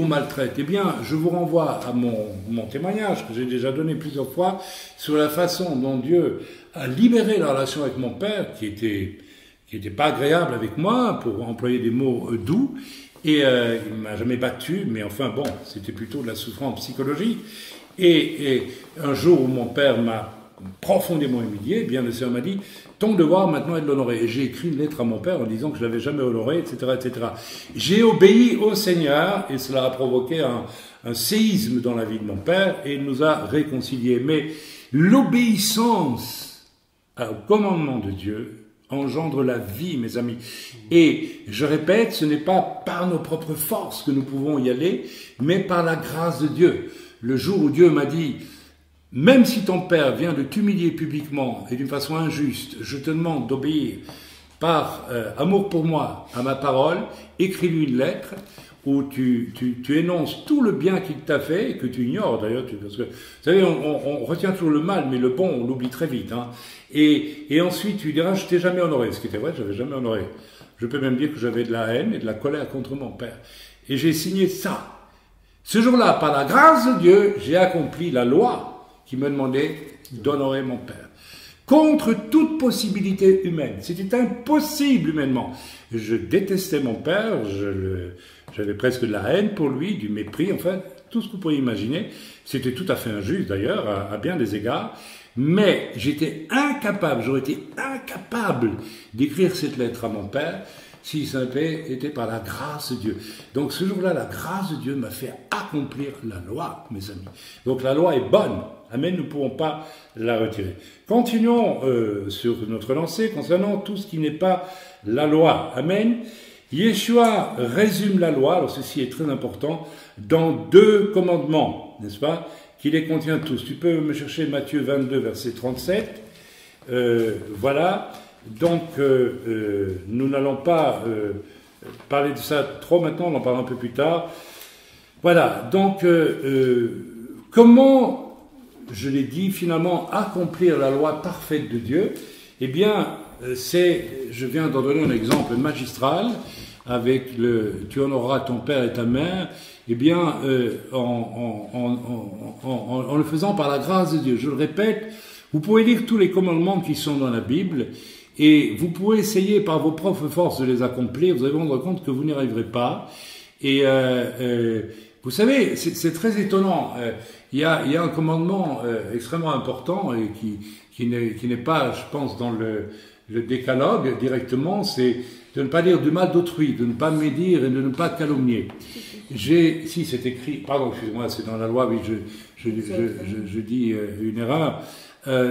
maltraite. Eh bien, je vous renvoie à mon témoignage que j'ai déjà donné plusieurs fois sur la façon dont Dieu a libéré la relation avec mon père, qui était pas agréable avec moi, pour employer des mots doux, et il m'a jamais battu, mais enfin bon, c'était plutôt de la souffrance psychologique. Et un jour où mon père m'a profondément humilié, bien le Seigneur m'a dit, ton devoir maintenant est de l'honorer. Et j'ai écrit une lettre à mon père en disant que je l'avais jamais honoré, etc., etc. J'ai obéi au Seigneur, et cela a provoqué un séisme dans la vie de mon père, et il nous a réconciliés. Mais l'obéissance au commandement de Dieu engendre la vie, mes amis. Et je répète, ce n'est pas par nos propres forces que nous pouvons y aller, mais par la grâce de Dieu. Le jour où Dieu m'a dit, même si ton père vient de t'humilier publiquement et d'une façon injuste, je te demande d'obéir par amour pour moi à ma parole, écris-lui une lettre où tu énonces tout le bien qu'il t'a fait, et que tu ignores d'ailleurs, parce que, vous savez, on retient toujours le mal, mais le bon, on l'oublie très vite. Hein. Et ensuite, tu lui diras, je t'ai jamais honoré. Ce qui était vrai, je n'avais jamais honoré. Je peux même dire que j'avais de la haine et de la colère contre mon père. Et j'ai signé ça. Ce jour-là, par la grâce de Dieu, j'ai accompli la loi qui me demandait d'honorer mon père. Contre toute possibilité humaine. C'était impossible humainement. Je détestais mon père, j'avais presque de la haine pour lui, du mépris, enfin, tout ce que vous pourriez imaginer. C'était tout à fait injuste d'ailleurs, à bien des égards. Mais j'étais incapable, j'aurais été incapable d'écrire cette lettre à mon père si ça avait été par la grâce de Dieu. Donc ce jour-là, la grâce de Dieu m'a fait accomplir la loi, mes amis. Donc la loi est bonne. Amen, nous ne pouvons pas la retirer. Continuons sur notre lancée concernant tout ce qui n'est pas la loi. Amen. Yeshua résume la loi, alors ceci est très important, dans 2 commandements, n'est-ce pas, qui les contient tous. Tu peux me chercher Matthieu 22, verset 37. Voilà. Donc, nous n'allons pas parler de ça trop maintenant, on en parlera un peu plus tard. Voilà. Donc, comment, je l'ai dit, finalement, accomplir la loi parfaite de Dieu? Eh bien, je viens d'en donner un exemple magistral avec tu honoreras ton père et ta mère. Eh bien, en le faisant par la grâce de Dieu. Je le répète, vous pouvez lire tous les commandements qui sont dans la Bible et vous pouvez essayer par vos propres forces de les accomplir. Vous allez vous rendre compte que vous n'y arriverez pas. Et vous savez, c'est très étonnant. Il y a un commandement extrêmement important et qui n'est pas, je pense, dans le décalogue directement. C'est de ne pas dire du mal d'autrui, de ne pas médire et de ne pas calomnier. Si c'est écrit, pardon, excusez-moi, c'est dans la loi, oui, je dis une erreur.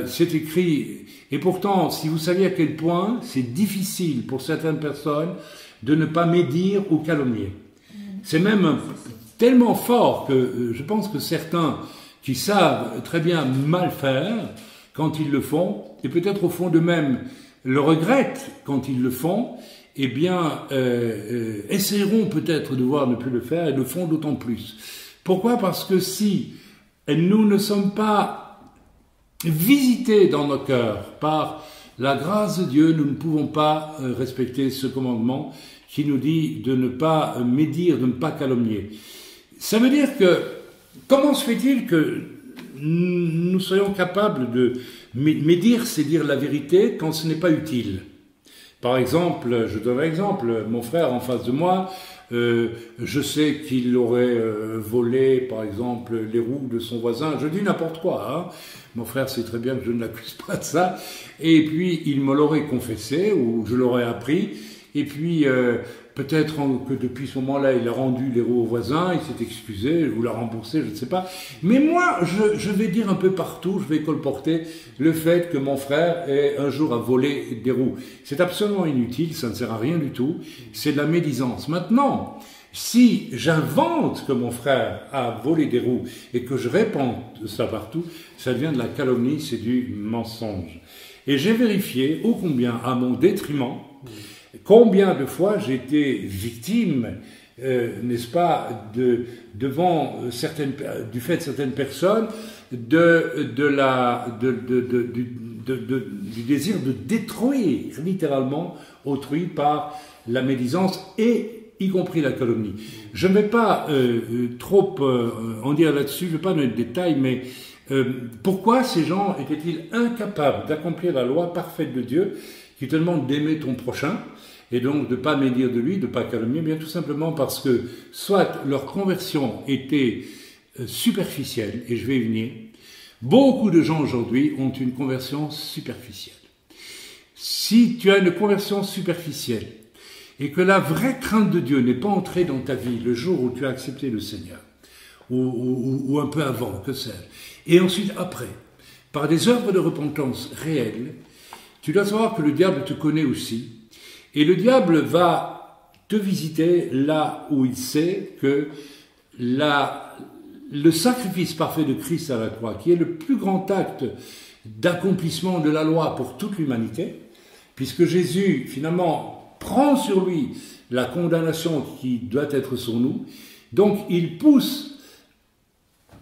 C'est écrit, et pourtant, si vous saviez à quel point c'est difficile pour certaines personnes de ne pas médire ou calomnier. C'est même tellement fort que je pense que certains qui savent très bien mal faire quand ils le font, et peut-être au fond d'eux-mêmes le regrettent quand ils le font, eh bien, essaieront peut-être de voir ne plus le faire et le font d'autant plus. Pourquoi ? Parce que si nous ne sommes pas visités dans nos cœurs par la grâce de Dieu, nous ne pouvons pas respecter ce commandement qui nous dit de ne pas médire, de ne pas calomnier. Ça veut dire que, comment se fait-il que nous soyons capables de médire, c'est dire la vérité quand ce n'est pas utile ? Par exemple, je donne un exemple, mon frère en face de moi, je sais qu'il aurait volé, par exemple, les roues de son voisin. Je dis n'importe quoi, hein. Mon frère sait très bien que je ne l'accuse pas de ça. Et puis, il me l'aurait confessé, ou je l'aurais appris. Et puis, peut-être que depuis ce moment-là, il a rendu les roues au voisin, il s'est excusé, vous l'a remboursé, je ne sais pas. Mais moi, je vais dire un peu partout, je vais colporter le fait que mon frère ait un jour à voler des roues. C'est absolument inutile, ça ne sert à rien du tout, c'est de la médisance. Maintenant, si j'invente que mon frère a volé des roues et que je répands ça partout, ça devient de la calomnie, c'est du mensonge. Et j'ai vérifié, ô combien, à mon détriment, combien de fois j'ai été victime, n'est-ce pas, du fait de certaines personnes, du désir de détruire littéralement autrui par la médisance et y compris la calomnie. Je ne vais pas trop en dire là-dessus, je ne vais pas donner de détails, mais pourquoi ces gens étaient-ils incapables d'accomplir la loi parfaite de Dieu qui te demande d'aimer ton prochain et donc de ne pas médire de lui, de ne pas calomnier, bien tout simplement parce que soit leur conversion était superficielle, et je vais y venir, beaucoup de gens aujourd'hui ont une conversion superficielle. Si tu as une conversion superficielle et que la vraie crainte de Dieu n'est pas entrée dans ta vie le jour où tu as accepté le Seigneur, ou un peu avant, que sais-je, et ensuite après, par des œuvres de repentance réelles, tu dois savoir que le diable te connaît aussi, et le diable va te visiter là où il sait que le sacrifice parfait de Christ à la croix, qui est le plus grand acte d'accomplissement de la loi pour toute l'humanité, puisque Jésus, finalement, prend sur lui la condamnation qui doit être sur nous, donc il pousse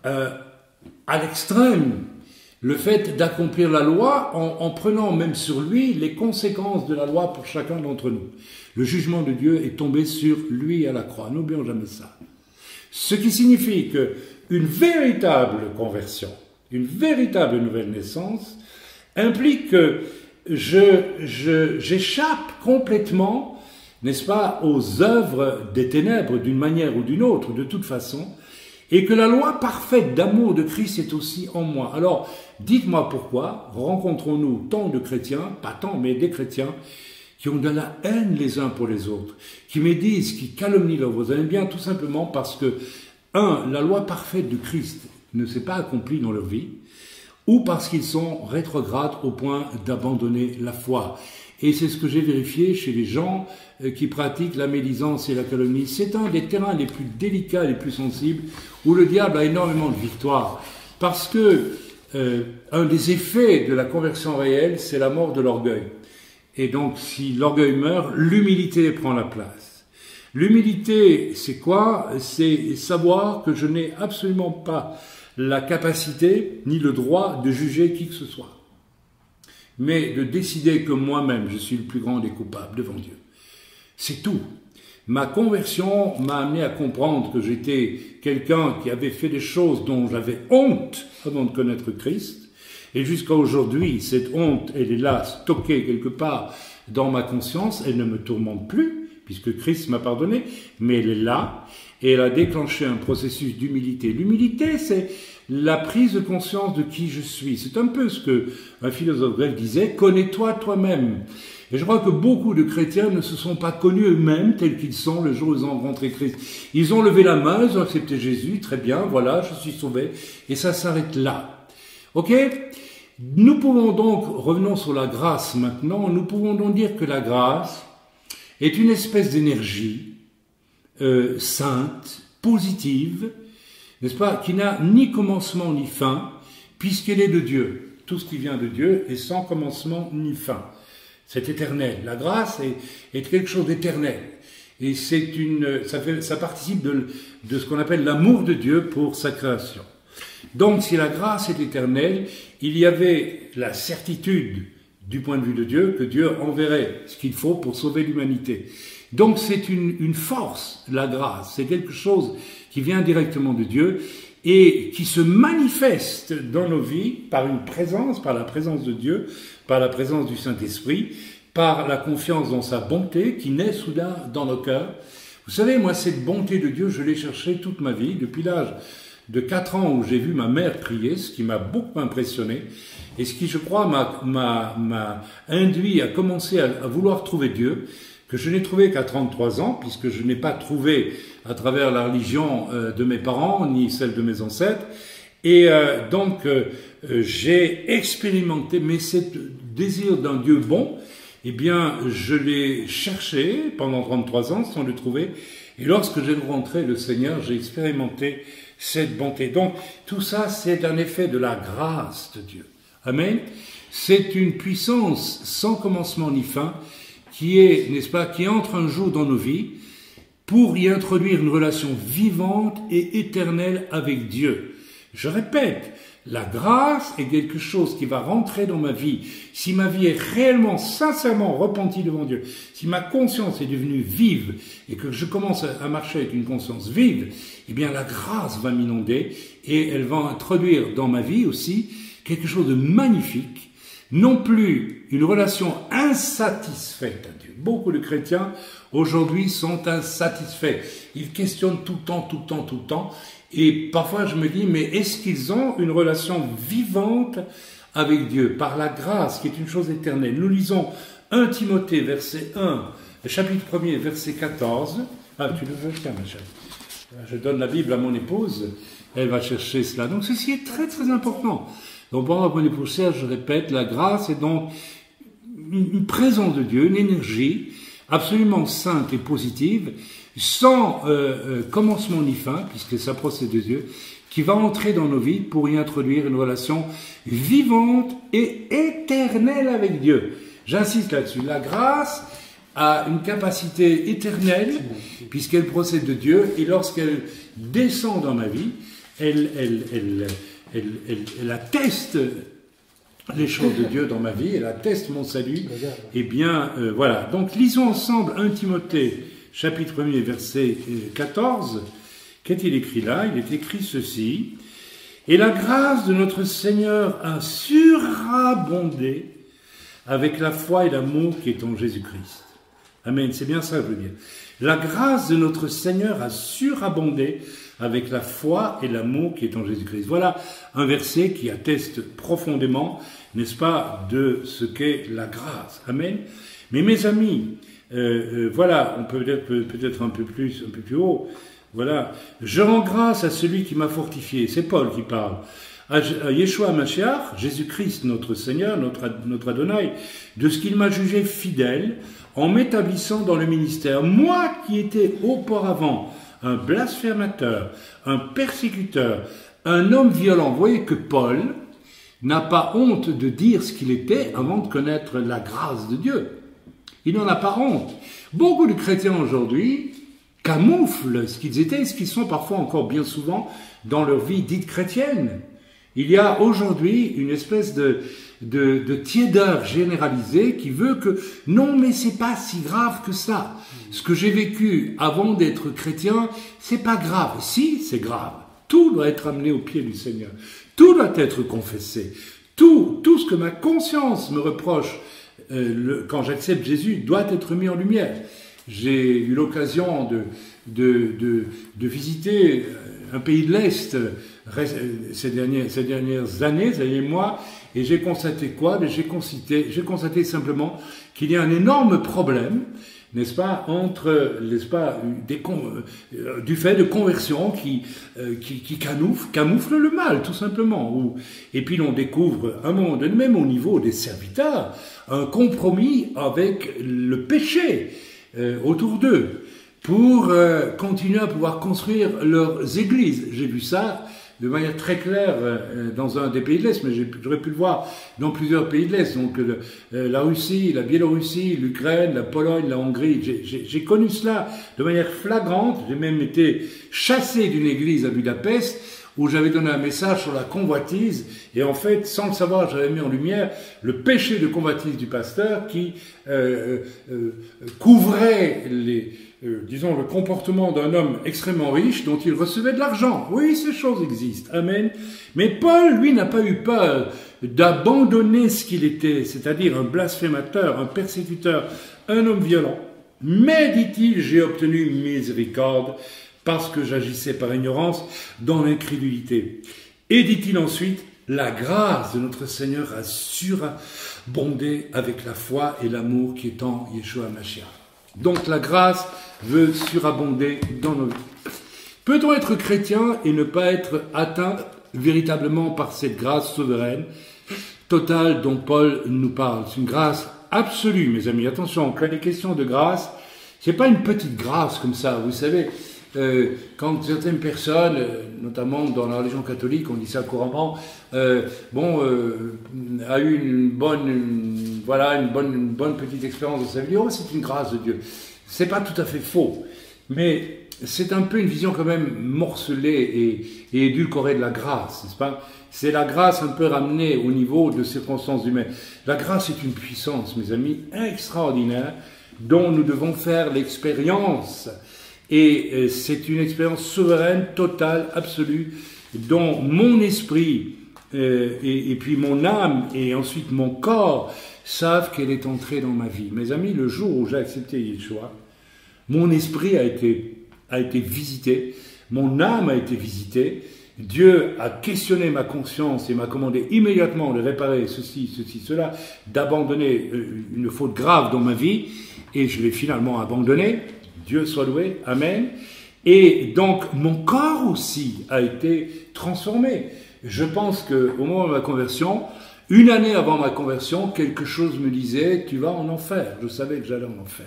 à l'extrême le fait d'accomplir la loi en prenant même sur lui les conséquences de la loi pour chacun d'entre nous. Le jugement de Dieu est tombé sur lui à la croix. N'oublions jamais ça. Ce qui signifie qu'une véritable conversion, une véritable nouvelle naissance, implique que j'échappe complètement, n'est-ce pas, aux œuvres des ténèbres d'une manière ou d'une autre, de toute façon, et que la loi parfaite d'amour de Christ est aussi en moi. Alors, dites-moi pourquoi rencontrons-nous tant de chrétiens, pas tant, mais des chrétiens, qui ont de la haine les uns pour les autres, qui médisent, qui calomnient leurs voisins. Eh bien, tout simplement parce que, la loi parfaite de Christ ne s'est pas accomplie dans leur vie, ou parce qu'ils sont rétrogrades au point d'abandonner la foi. Et c'est ce que j'ai vérifié chez les gens qui pratiquent la médisance et la calomnie. C'est un des terrains les plus délicats, les plus sensibles, où le diable a énormément de victoires. Parce que un des effets de la conversion réelle, c'est la mort de l'orgueil. Et donc, si l'orgueil meurt, l'humilité prend la place. L'humilité, c'est quoi? C'est savoir que je n'ai absolument pas la capacité ni le droit de juger qui que ce soit, mais de décider que moi-même, je suis le plus grand des coupables devant Dieu. C'est tout. Ma conversion m'a amené à comprendre que j'étais quelqu'un qui avait fait des choses dont j'avais honte avant de connaître Christ. Et jusqu'à aujourd'hui, cette honte, elle est là, stockée quelque part dans ma conscience. Elle ne me tourmente plus, puisque Christ m'a pardonné, mais elle est là. Et elle a déclenché un processus d'humilité. L'humilité, c'est la prise de conscience de qui je suis. C'est un peu ce que un philosophe grec disait, connais-toi toi-même. Et je crois que beaucoup de chrétiens ne se sont pas connus eux-mêmes tels qu'ils sont le jour où ils ont rencontré Christ. Ils ont levé la main, ils ont accepté Jésus, très bien, voilà, je suis sauvé, et ça s'arrête là. Ok? Nous pouvons donc, revenons sur la grâce maintenant, nous pouvons donc dire que la grâce est une espèce d'énergie sainte, positive, n'est-ce pas, qui n'a ni commencement ni fin, puisqu'elle est de Dieu. Tout ce qui vient de Dieu est sans commencement ni fin. C'est éternel. La grâce est quelque chose d'éternel. Et ça participe de ce qu'on appelle l'amour de Dieu pour sa création. Donc, si la grâce est éternelle, il y avait la certitude, du point de vue de Dieu, que Dieu enverrait ce qu'il faut pour sauver l'humanité. Donc, c'est une force, la grâce. C'est quelque chose qui vient directement de Dieu et qui se manifeste dans nos vies par une présence, par la présence de Dieu, par la présence du Saint-Esprit, par la confiance dans sa bonté qui naît soudain dans nos cœurs. Vous savez, moi, cette bonté de Dieu, je l'ai cherchée toute ma vie, depuis l'âge de 4 ans où j'ai vu ma mère prier, ce qui m'a beaucoup impressionné, et ce qui, je crois, m'a induit à commencer à vouloir trouver Dieu, que je n'ai trouvé qu'à 33 ans, puisque je n'ai pas trouvé à travers la religion de mes parents, ni celle de mes ancêtres, et donc j'ai expérimenté, mais ce désir d'un Dieu bon, eh bien, je l'ai cherché pendant 33 ans sans le trouver, et lorsque j'ai rencontré le Seigneur, j'ai expérimenté cette bonté. Donc, tout ça, c'est un effet de la grâce de Dieu. Amen. C'est une puissance sans commencement ni fin qui est, n'est-ce pas, qui entre un jour dans nos vies pour y introduire une relation vivante et éternelle avec Dieu. Je répète, la grâce est quelque chose qui va rentrer dans ma vie. Si ma vie est réellement, sincèrement repentie devant Dieu, si ma conscience est devenue vive et que je commence à marcher avec une conscience vive, eh bien la grâce va m'inonder et elle va introduire dans ma vie aussi quelque chose de magnifique, non plus une relation insatisfaite à Dieu. Beaucoup de chrétiens aujourd'hui sont insatisfaits. Ils questionnent tout le temps. Et parfois je me dis, mais est-ce qu'ils ont une relation vivante avec Dieu par la grâce qui est une chose éternelle? Nous lisons 1 Timothée verset 1, chapitre 1er verset 14. Ah, tu le veux faire, ma chérie? Je donne la Bible à mon épouse, elle va chercher cela. Donc ceci est très très important. Donc pendant mon épouse Serge, je répète, la grâce est donc une présence de Dieu, une énergie absolument sainte et positive, sans commencement ni fin, puisque ça procède de Dieu, qui va entrer dans nos vies pour y introduire une relation vivante et éternelle avec Dieu. J'insiste là-dessus. La grâce a une capacité éternelle, puisqu'elle procède de Dieu, et lorsqu'elle descend dans ma vie, elle atteste les choses de Dieu dans ma vie, elle atteste mon salut. Eh bien, voilà. Donc, lisons ensemble 1 Timothée, chapitre 1er, verset 14. Qu'est-il écrit là? Il est écrit ceci. « Et la grâce de notre Seigneur a surabondé avec la foi et l'amour qui est en Jésus-Christ. » Amen, c'est bien ça que je veux dire. La grâce de notre Seigneur a surabondé avec la foi et l'amour qui est en Jésus-Christ. Voilà un verset qui atteste profondément, n'est-ce pas, de ce qu'est la grâce. Amen. Mais mes amis, voilà, on peut peut-être un peu plus haut. Voilà, je rends grâce à celui qui m'a fortifié. C'est Paul qui parle. À Yeshua Mashiach, Jésus-Christ, notre Seigneur, notre Adonai, de ce qu'il m'a jugé fidèle en m'établissant dans le ministère. Moi qui étais auparavant un blasphémateur, un persécuteur, un homme violent. Vous voyez que Paul n'a pas honte de dire ce qu'il était avant de connaître la grâce de Dieu. Il n'en a pas honte. Beaucoup de chrétiens aujourd'hui camouflent ce qu'ils étaient et ce qu'ils sont parfois encore bien souvent dans leur vie dite chrétienne. Il y a aujourd'hui une espèce de tiédeur généralisée qui veut que non, mais c'est pas si grave que ça. Ce que j'ai vécu avant d'être chrétien, c'est pas grave. Si, c'est grave. Tout doit être amené au pied du Seigneur. Tout doit être confessé. Tout ce que ma conscience me reproche quand j'accepte Jésus doit être mis en lumière. J'ai eu l'occasion de visiter un pays de l'Est ces dernières années, ces derniers mois, et j'ai constaté quoi? J'ai constaté simplement qu'il y a un énorme problème, n'est-ce pas, entre, n'est-ce pas, du fait de conversion qui camoufle le mal, tout simplement. Et puis on découvre, à un moment donné, même au niveau des serviteurs, un compromis avec le péché autour d'eux, pour continuer à pouvoir construire leurs églises. J'ai vu ça de manière très claire dans un des pays de l'Est, mais j'aurais pu le voir dans plusieurs pays de l'Est, donc la Russie, la Biélorussie, l'Ukraine, la Pologne, la Hongrie. J'ai connu cela de manière flagrante. J'ai même été chassé d'une église à Budapest où j'avais donné un message sur la convoitise, et en fait, sans le savoir, j'avais mis en lumière le péché de convoitise du pasteur qui couvrait disons, le comportement d'un homme extrêmement riche dont il recevait de l'argent. Oui, ces choses existent. Amen. Mais Paul, lui, n'a pas eu peur d'abandonner ce qu'il était, c'est-à-dire un blasphémateur, un persécuteur, un homme violent. Mais, dit-il, j'ai obtenu miséricorde parce que j'agissais par ignorance dans l'incrédulité. Et, dit-il ensuite, la grâce de notre Seigneur a surabondé avec la foi et l'amour qui est en Yeshua Mashiach. Donc la grâce veut surabonder dans nos vies. Peut-on être chrétien et ne pas être atteint véritablement par cette grâce souveraine, totale dont Paul nous parle? C'est une grâce absolue, mes amis. Attention, quand il est question de grâce, c'est pas une petite grâce comme ça. Vous savez, quand certaines personnes, notamment dans la religion catholique, on dit ça couramment, a eu une bonne petite expérience de sa vie, oh, c'est une grâce de Dieu. C'est pas tout à fait faux, mais c'est un peu une vision quand même morcelée et édulcorée de la grâce, n'est-ce pas? C'est la grâce un peu ramenée au niveau de circonstances humaines. La grâce est une puissance, mes amis, extraordinaire, dont nous devons faire l'expérience. Et c'est une expérience souveraine, totale, absolue, dont mon esprit et puis mon âme et ensuite mon corps savent qu'elle est entrée dans ma vie. Mes amis, le jour où j'ai accepté Yeshua, mon esprit a été visité, mon âme a été visitée, Dieu a questionné ma conscience et m'a commandé immédiatement de réparer ceci, cela, d'abandonner une faute grave dans ma vie, et je l'ai finalement abandonné. Dieu soit loué, amen. Et donc, mon corps aussi a été transformé. Je pense qu'au moment de ma conversion, une année avant ma conversion, quelque chose me disait, tu vas en enfer. Je savais que j'allais en enfer.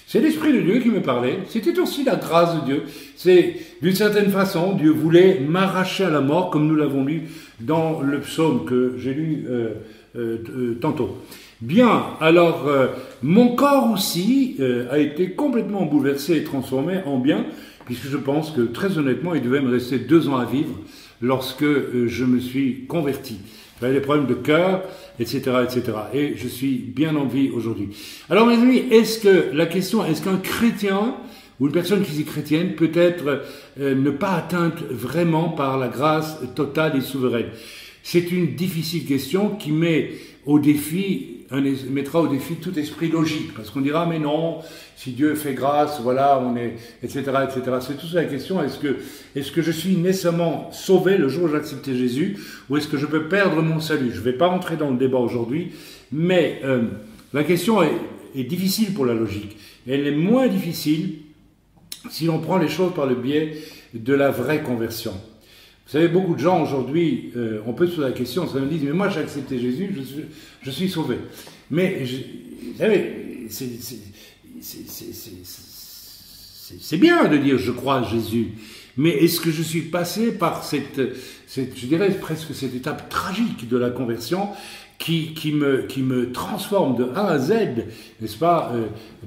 C'est l'Esprit de Dieu qui me parlait. C'était aussi la grâce de Dieu. C'est, d'une certaine façon, Dieu voulait m'arracher à la mort, comme nous l'avons lu dans le psaume que j'ai lu tantôt. Bien, alors, mon corps aussi a été complètement bouleversé et transformé en bien, puisque je pense que, très honnêtement, il devait me rester 2 ans à vivre lorsque je me suis converti. J'avais des problèmes de cœur, etc., etc. Et je suis bien en vie aujourd'hui. Alors, mes amis, est-ce qu'un chrétien, ou une personne qui est chrétienne, peut être ne pas atteinte vraiment par la grâce totale et souveraine? C'est une difficile question qui mettra au défi tout esprit logique, parce qu'on dira, mais non, si Dieu fait grâce, voilà, on est, etc., etc. C'est tout ça la question, est-ce que je suis nécessairement sauvé le jour où j'ai accepté Jésus, ou est-ce que je peux perdre mon salut? Je ne vais pas rentrer dans le débat aujourd'hui, mais la question est difficile pour la logique. Elle est moins difficile si l'on prend les choses par le biais de la vraie conversion. Vous savez, beaucoup de gens aujourd'hui, on peut se poser la question, ça me dit, mais moi j'ai accepté Jésus, je suis sauvé. Mais, vous savez, c'est bien de dire je crois à Jésus, mais est-ce que je suis passé par je dirais presque cette étape tragique de la conversion qui me transforme de A à Z, n'est-ce pas,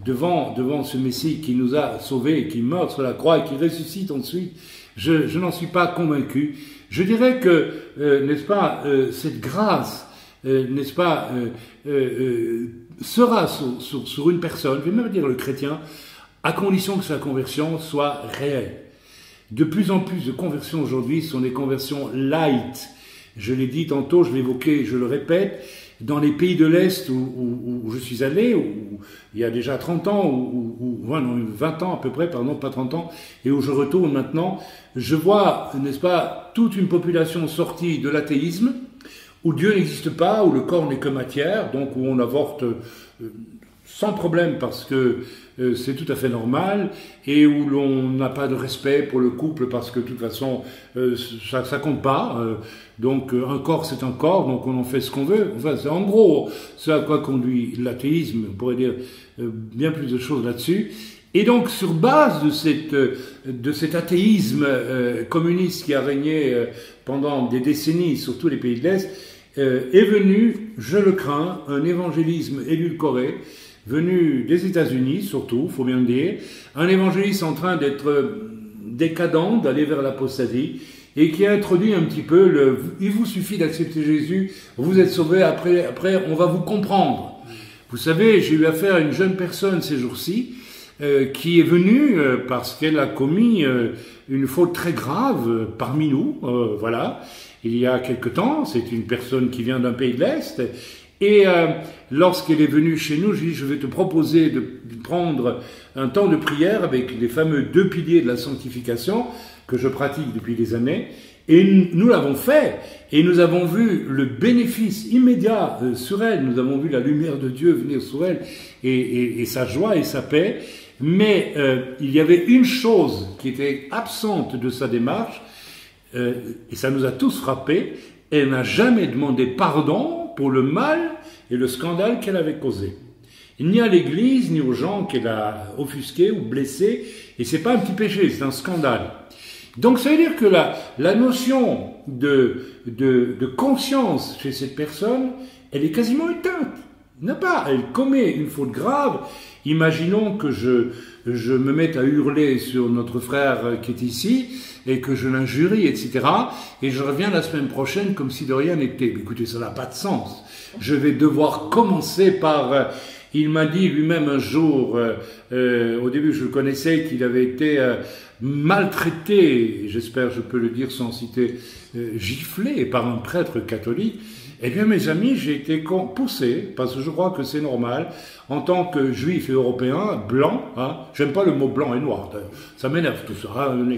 devant ce Messie qui nous a sauvés, qui meurt sur la croix et qui ressuscite ensuite? Je n'en suis pas convaincu. Je dirais que, n'est-ce pas, cette grâce, n'est-ce pas, sera sur une personne, je vais même dire le chrétien, à condition que sa conversion soit réelle. De plus en plus de conversions aujourd'hui sont des conversions light. Je l'ai dit tantôt, je l'ai évoqué, je le répète, dans les pays de l'Est où je suis allé, où il y a déjà 30 ans, ou 20 ans à peu près, pardon, pas 30 ans, et où je retourne maintenant, je vois, n'est-ce pas, toute une population sortie de l'athéisme, où Dieu n'existe pas, où le corps n'est que matière, donc où on avorte sans problème parce que c'est tout à fait normal, et où l'on n'a pas de respect pour le couple parce que de toute façon ça compte pas, donc un corps c'est un corps, donc on en fait ce qu'on veut. Enfin, c'est en gros ce à quoi conduit l'athéisme, on pourrait dire bien plus de choses là-dessus. Et donc sur base de cet athéisme communiste qui a régné pendant des décennies sur tous les pays de l'Est, est venu, je le crains, un évangélisme édulcoré, venu des États-Unis surtout, faut bien le dire, un évangélisme en train d'être décadent, d'aller vers l'apostasie, et qui a introduit un petit peu il vous suffit d'accepter Jésus, vous êtes sauvé, après on va vous comprendre. Vous savez, j'ai eu affaire à une jeune personne ces jours-ci, qui est venue parce qu'elle a commis une faute très grave parmi nous, voilà, il y a quelque temps. C'est une personne qui vient d'un pays de l'Est, et lorsqu'elle est venue chez nous, j'ai dit, je vais te proposer de prendre un temps de prière avec les fameux 2 piliers de la sanctification que je pratique depuis des années, et nous l'avons fait, et nous avons vu le bénéfice immédiat sur elle, nous avons vu la lumière de Dieu venir sur elle, et sa joie et sa paix. Mais il y avait une chose qui était absente de sa démarche, et ça nous a tous frappés, elle n'a jamais demandé pardon pour le mal et le scandale qu'elle avait causé. Ni à l'Église, ni aux gens qu'elle a offusqués ou blessés, et c'est pas un petit péché, c'est un scandale. Donc ça veut dire que la notion de conscience chez cette personne, elle est quasiment éteinte. Elle commet une faute grave. Imaginons que je me mette à hurler sur notre frère qui est ici, et que je l'injurie, etc. Et je reviens la semaine prochaine comme si de rien n'était. Écoutez, ça n'a pas de sens. Je vais devoir commencer par... il m'a dit lui-même un jour, au début je le connaissais, qu'il avait été maltraité, j'espère je peux le dire sans citer, giflé par un prêtre catholique. Eh bien, mes amis, j'ai été poussé, parce que je crois que c'est normal, en tant que juif et européen, blanc, hein, j'aime pas le mot blanc et noir, ça m'énerve tout ça, hein, on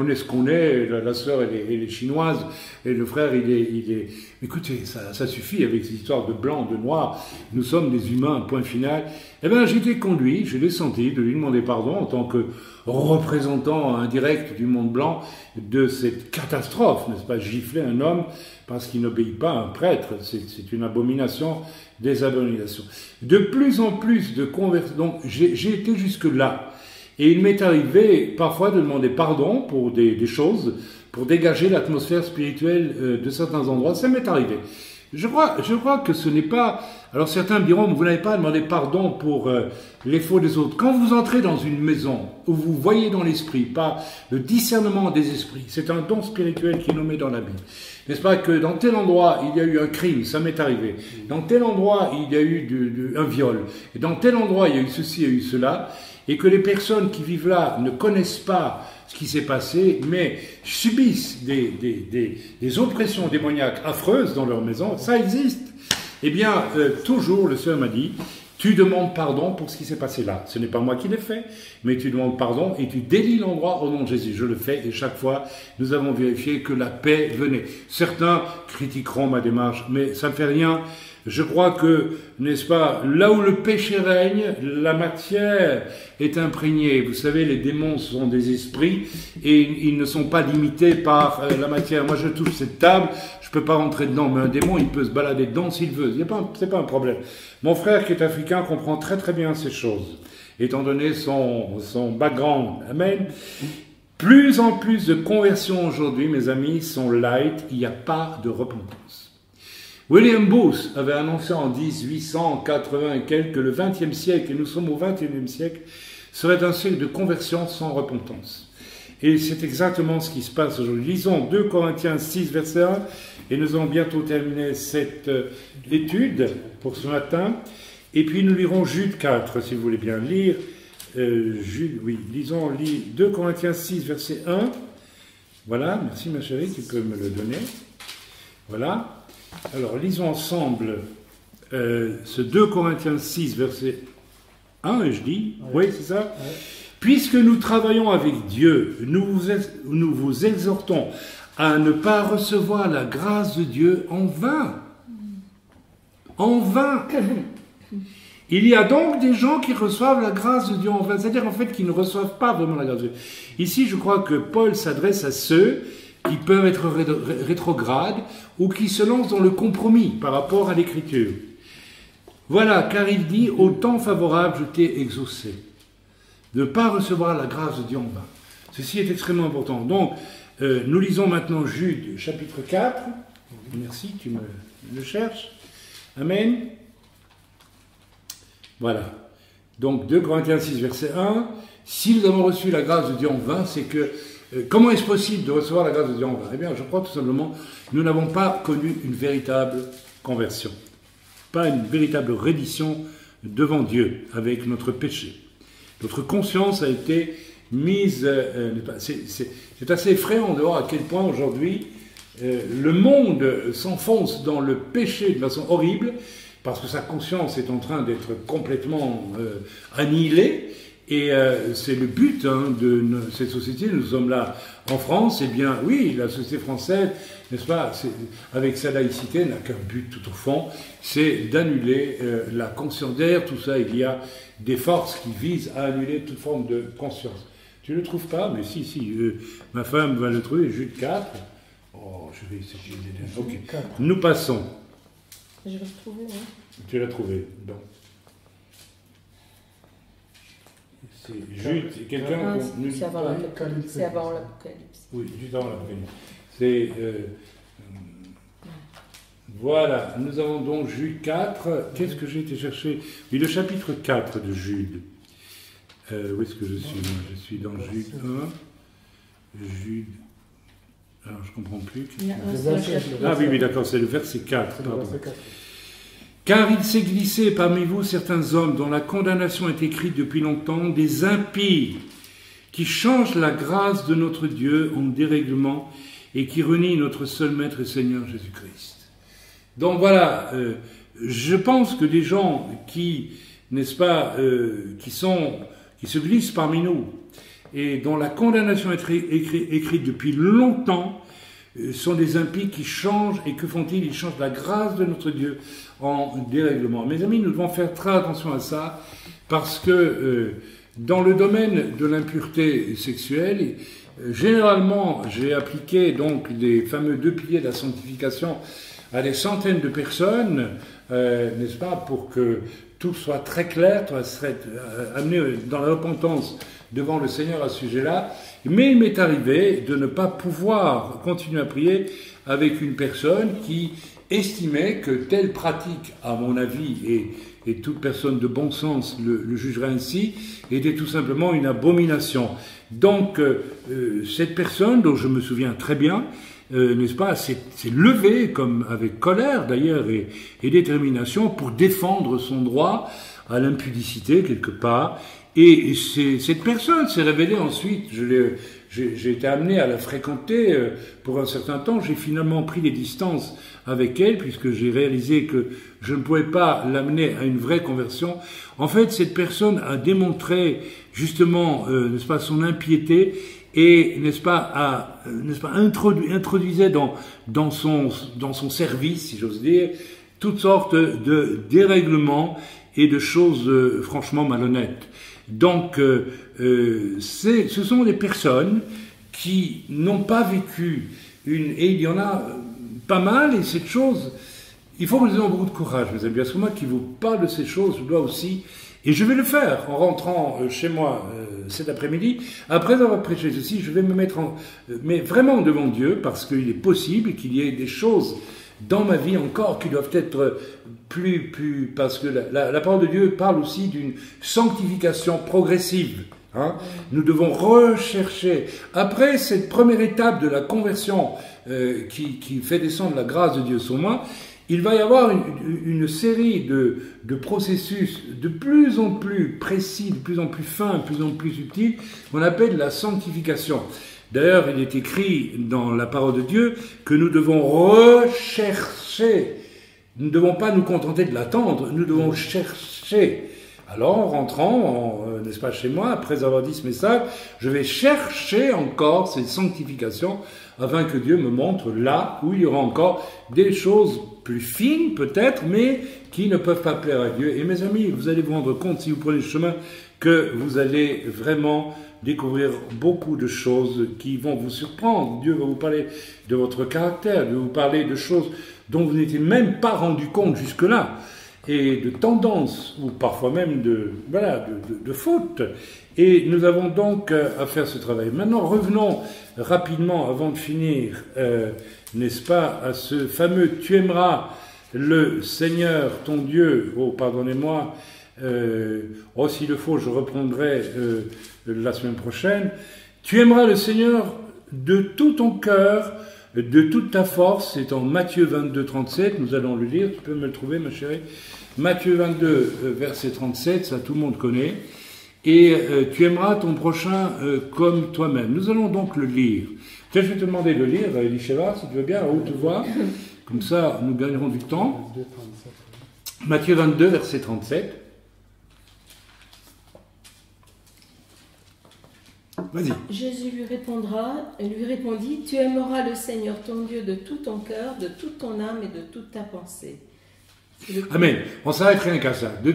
est ce qu'on est, la sœur elle est chinoise, et le frère il est... Écoutez, ça suffit avec ces histoires de blanc, de noir, nous sommes des humains, point final. Eh bien, j'ai été conduit, je l'ai senti, de lui demander pardon en tant que représentant indirect du monde blanc de cette catastrophe, n'est-ce pas, gifler un homme parce qu'il n'obéit pas à un prêtre, c'est une abomination des abominations. De plus en plus de conversions, donc j'ai été jusque-là, et il m'est arrivé parfois de demander pardon pour des choses, pour dégager l'atmosphère spirituelle de certains endroits, ça m'est arrivé. Je crois que ce n'est pas... Alors certains me diront, vous n'avez pas demandé pardon pour les faux des autres. Quand vous entrez dans une maison où vous voyez dans l'esprit, pas le discernement des esprits, c'est un don spirituel qui est nommé dans la Bible. N'est-ce pas que dans tel endroit, il y a eu un crime, ça m'est arrivé. Dans tel endroit, il y a eu un viol. Et dans tel endroit, il y a eu ceci, il y a eu cela. Et que les personnes qui vivent là ne connaissent pas ce qui s'est passé, mais subissent des oppressions démoniaques affreuses dans leur maison, ça existe. Eh bien, toujours, le Seigneur m'a dit, tu demandes pardon pour ce qui s'est passé là. Ce n'est pas moi qui l'ai fait, mais tu demandes pardon et tu délies l'endroit au nom de Jésus. Je le fais et chaque fois, nous avons vérifié que la paix venait. Certains critiqueront ma démarche, mais ça ne fait rien. Je crois que, n'est-ce pas, là où le péché règne, la matière est imprégnée. Vous savez, les démons sont des esprits et ils ne sont pas limités par la matière. Moi, je touche cette table, je peux pas rentrer dedans, mais un démon, il peut se balader dedans s'il veut. C'est pas un problème. Mon frère qui est africain comprend très très bien ces choses, étant donné son background. Amen. Plus en plus de conversions aujourd'hui, mes amis, sont light. Il n'y a pas de repentance. William Booth avait annoncé en 1880 et quelques que le XXe siècle, et nous sommes au XXIe siècle, serait un siècle de conversion sans repentance. Et c'est exactement ce qui se passe aujourd'hui. Lisons 2 Corinthiens 6, verset 1, et nous allons bientôt terminer cette étude pour ce matin. Et puis nous lirons Jude 4, si vous voulez bien lire. Jude, oui, lisons 2 Corinthiens 6, verset 1. Voilà, merci ma chérie, tu peux me le donner. Voilà. Alors, lisons ensemble ce 2 Corinthiens 6, verset 1, je dis, oui, c'est ça. Ouais. Puisque nous travaillons avec Dieu, nous vous exhortons à ne pas recevoir la grâce de Dieu en vain. En vain. Il y a donc des gens qui reçoivent la grâce de Dieu en vain, c'est-à-dire en fait qui ne reçoivent pas vraiment la grâce de Dieu. Ici, je crois que Paul s'adresse à ceux qui peuvent être rétrogrades ou qui se lancent dans le compromis par rapport à l'Écriture. Voilà, car il dit, au temps favorable, je t'ai exaucé. De ne pas recevoir la grâce de Dieu en vain. Ceci est extrêmement important. Donc, nous lisons maintenant Jude, chapitre 4. Merci, tu me le cherches. Amen. Voilà. Donc, 2 Corinthiens 6, verset 1. Si nous avons reçu la grâce de Dieu en vain, c'est que... comment est-ce possible de recevoir la grâce de Dieu en vain? Eh bien, je crois tout simplement, nous n'avons pas connu une véritable conversion. Pas une véritable reddition devant Dieu avec notre péché. Notre conscience a été mise... c'est assez effrayant de voir à quel point aujourd'hui le monde s'enfonce dans le péché de façon horrible parce que sa conscience est en train d'être complètement annihilée. Et c'est le but de cette société. Nous sommes là en France. Eh bien, oui, la société française, n'est-ce pas, avec sa laïcité, n'a qu'un but tout au fond, c'est d'annuler la conscience. Derrière tout ça, il y a des forces qui visent à annuler toute forme de conscience. Tu ne le trouves pas? Mais si, ma femme va le trouver, Jude 4. Oh, je vais essayer d'aider. Ok, nous passons.
Je vais le trouver, oui.
Tu l'as trouvé, bon. C'est Jude, c'est quelqu'un...
C'est avant l'Apocalypse. C'est avant l'Apocalypse.
Oui, juste avant l'Apocalypse. C'est... voilà, nous avons donc Jude 4. Qu'est-ce que j'ai été chercher? Oui, le chapitre 4 de Jude. Où est-ce que je suis? Je suis dans Jude 1. Jude... Alors, je ne comprends plus. Ah oui, d'accord, c'est le verset 4. Pardon. Car il s'est glissé parmi vous certains hommes dont la condamnation est écrite depuis longtemps, des impies, qui changent la grâce de notre Dieu en dérèglement et qui renient notre seul Maître et Seigneur Jésus-Christ. Donc voilà, je pense que des gens qui, n'est-ce pas, qui se glissent parmi nous et dont la condamnation est écrite depuis longtemps, sont des impies qui changent, et que font-ils? Ils changent la grâce de notre Dieu en dérèglement. Mes amis, nous devons faire très attention à ça, parce que dans le domaine de l'impureté sexuelle, généralement, j'ai appliqué donc les fameux 2 piliers de la sanctification à des centaines de personnes, n'est-ce pas, pour que tout soit très clair, tout serait amené dans la repentance devant le Seigneur à ce sujet-là. Mais il m'est arrivé de ne pas pouvoir continuer à prier avec une personne qui estimait que telle pratique, à mon avis, et toute personne de bon sens le jugerait ainsi, était tout simplement une abomination. Donc, cette personne, dont je me souviens très bien, n'est-ce pas, s'est levée, comme avec colère d'ailleurs et détermination, pour défendre son droit à l'impudicité quelque part. Et cette personne s'est révélée ensuite, j'ai été amené à la fréquenter pour un certain temps, j'ai finalement pris des distances avec elle, puisque j'ai réalisé que je ne pouvais pas l'amener à une vraie conversion. En fait, cette personne a démontré justement, n'est-ce pas, son impiété, et, n'est-ce pas, introduisait dans son service, si j'ose dire, toutes sortes de dérèglements et de choses franchement malhonnêtes. Donc, ce sont des personnes qui n'ont pas vécu et il y en a pas mal, et cette chose, il faut que nous ayons beaucoup de courage, mes amis. Parce que moi qui vous parle de ces choses, je dois aussi, et je vais le faire en rentrant chez moi cet après-midi, après avoir prêché ceci, je vais me mettre mais vraiment devant Dieu, parce qu'il est possible qu'il y ait des choses dans ma vie encore qui doivent être plus parce que la parole de Dieu parle aussi d'une sanctification progressive. Hein. Nous devons rechercher, après cette première étape de la conversion qui fait descendre la grâce de Dieu sur moi, il va y avoir une série de processus de plus en plus précis, de plus en plus fins, de plus en plus subtils, qu'on appelle la sanctification. D'ailleurs, il est écrit dans la parole de Dieu que nous devons rechercher chercher. Nous ne devons pas nous contenter de l'attendre, nous devons chercher. Alors, en rentrant, n'est-ce pas, chez moi, après avoir dit ce message, je vais chercher encore cette sanctification afin que Dieu me montre là où il y aura encore des choses plus fines peut-être, mais qui ne peuvent pas plaire à Dieu. Et mes amis, vous allez vous rendre compte, si vous prenez le chemin, que vous allez vraiment découvrir beaucoup de choses qui vont vous surprendre. Dieu va vous parler de votre caractère, de vous parler de choses dont vous n'étiez même pas rendu compte jusque-là, et de tendances, ou parfois même de fautes. Et nous avons donc à faire ce travail. Maintenant, revenons rapidement, avant de finir, n'est-ce pas, à ce fameux « Tu aimeras le Seigneur, ton Dieu », oh, pardonnez-moi, s'il le faut, je reprendrai la semaine prochaine. « Tu aimeras le Seigneur de tout ton cœur, de toute ta force », c'est en Matthieu 22, 37, nous allons le lire, tu peux me le trouver ma chérie, Matthieu 22, verset 37, ça tout le monde connaît, et tu aimeras ton prochain comme toi-même. Nous allons donc le lire. Je vais te demander de le lire, Elisheva, si tu veux bien, à haute voix, comme ça nous gagnerons du temps. Matthieu 22, verset 37. Vas-y.
Jésus lui répondit, tu aimeras le Seigneur ton Dieu de tout ton cœur, de toute ton âme et de toute ta pensée.
Amen. On s'arrête rien qu'à ça. De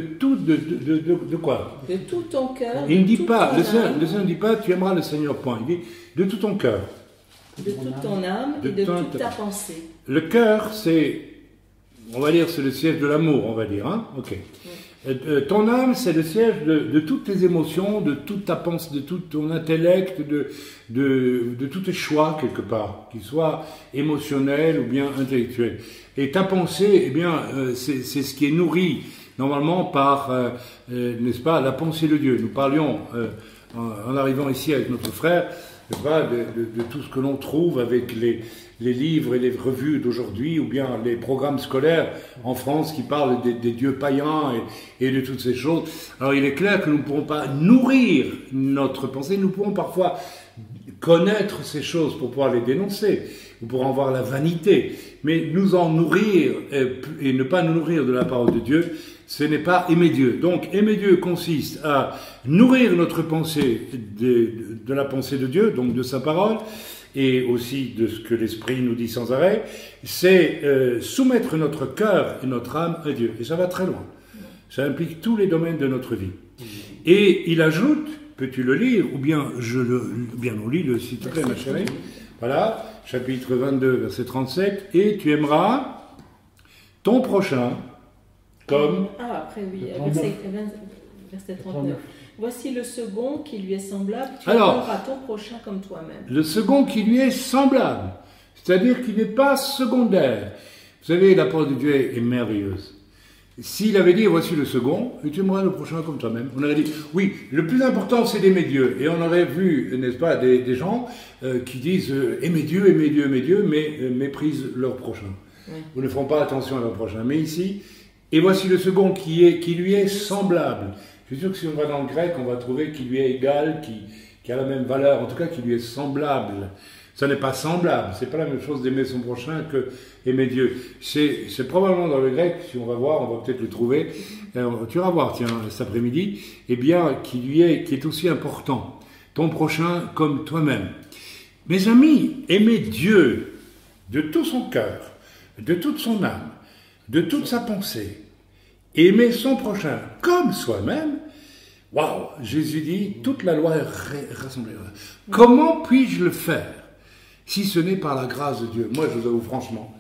quoi?
De tout ton cœur.
Il ne dit pas, le Seigneur ne dit pas, tu aimeras le Seigneur, point. Il dit, de tout ton cœur.
De toute ton âme et de toute ta pensée.
Le cœur, c'est, on va dire, c'est le siège de l'amour, on va dire, hein? Ok. Oui. Ton âme, c'est le siège de toutes tes émotions, de toute ta pensée, de tout ton intellect, de tous tes choix, quelque part, qu'ils soient émotionnels ou bien intellectuels. Et ta pensée, eh bien, c'est ce qui est nourri, normalement, par, n'est-ce pas, la pensée de Dieu. Nous parlions, en arrivant ici avec notre frère, n'est-ce pas, de tout ce que l'on trouve avec les livres et les revues d'aujourd'hui, ou bien les programmes scolaires en France qui parlent des dieux païens et de toutes ces choses. Alors il est clair que nous ne pourrons pas nourrir notre pensée, nous pourrons parfois connaître ces choses pour pouvoir les dénoncer, nous pourrons avoir la vanité, mais nous en nourrir et ne pas nous nourrir de la parole de Dieu, ce n'est pas aimer Dieu. Donc aimer Dieu consiste à nourrir notre pensée de la pensée de Dieu, donc de sa parole, et aussi de ce que l'Esprit nous dit sans arrêt, c'est soumettre notre cœur et notre âme à Dieu. Et ça va très loin. Ça implique tous les domaines de notre vie. Et il ajoute, peux-tu le lire, ou bien on lit le, s'il te plaît, ma chérie. Voilà, chapitre 22, verset 37. Et tu aimeras ton prochain comme...
Ah, après oui, verset 39. Voici le second qui lui est semblable, tu aimeras ton prochain comme toi-même.
Le second qui lui est semblable, c'est-à-dire qu'il n'est pas secondaire. Vous savez, la parole de Dieu est merveilleuse. S'il avait dit, voici le second, et tu aimeras le prochain comme toi-même, on aurait dit, oui, le plus important c'est d'aimer Dieu. Et on aurait vu, n'est-ce pas, des gens qui disent, aimer Dieu, mais méprisent leur prochain. Oui. Ou ne font pas attention à leur prochain. Mais ici, et voici le second qui lui est semblable. Je suis sûr que si on va dans le grec, on va trouver qu'il lui est égal, qui a la même valeur, en tout cas qui lui est semblable. Ça n'est pas semblable, c'est pas la même chose d'aimer son prochain que aimer Dieu. C'est probablement dans le grec, si on va voir, on va peut-être le trouver, tu vas voir, tiens, cet après-midi, eh bien, qui est aussi important. Ton prochain comme toi-même. Mes amis, aimer Dieu de tout son cœur, de toute son âme, de toute sa pensée, aimer son prochain comme soi-même, waouh, Jésus dit, toute la loi est rassemblée. Comment puis-je le faire si ce n'est par la grâce de Dieu? Moi, je vous avoue franchement,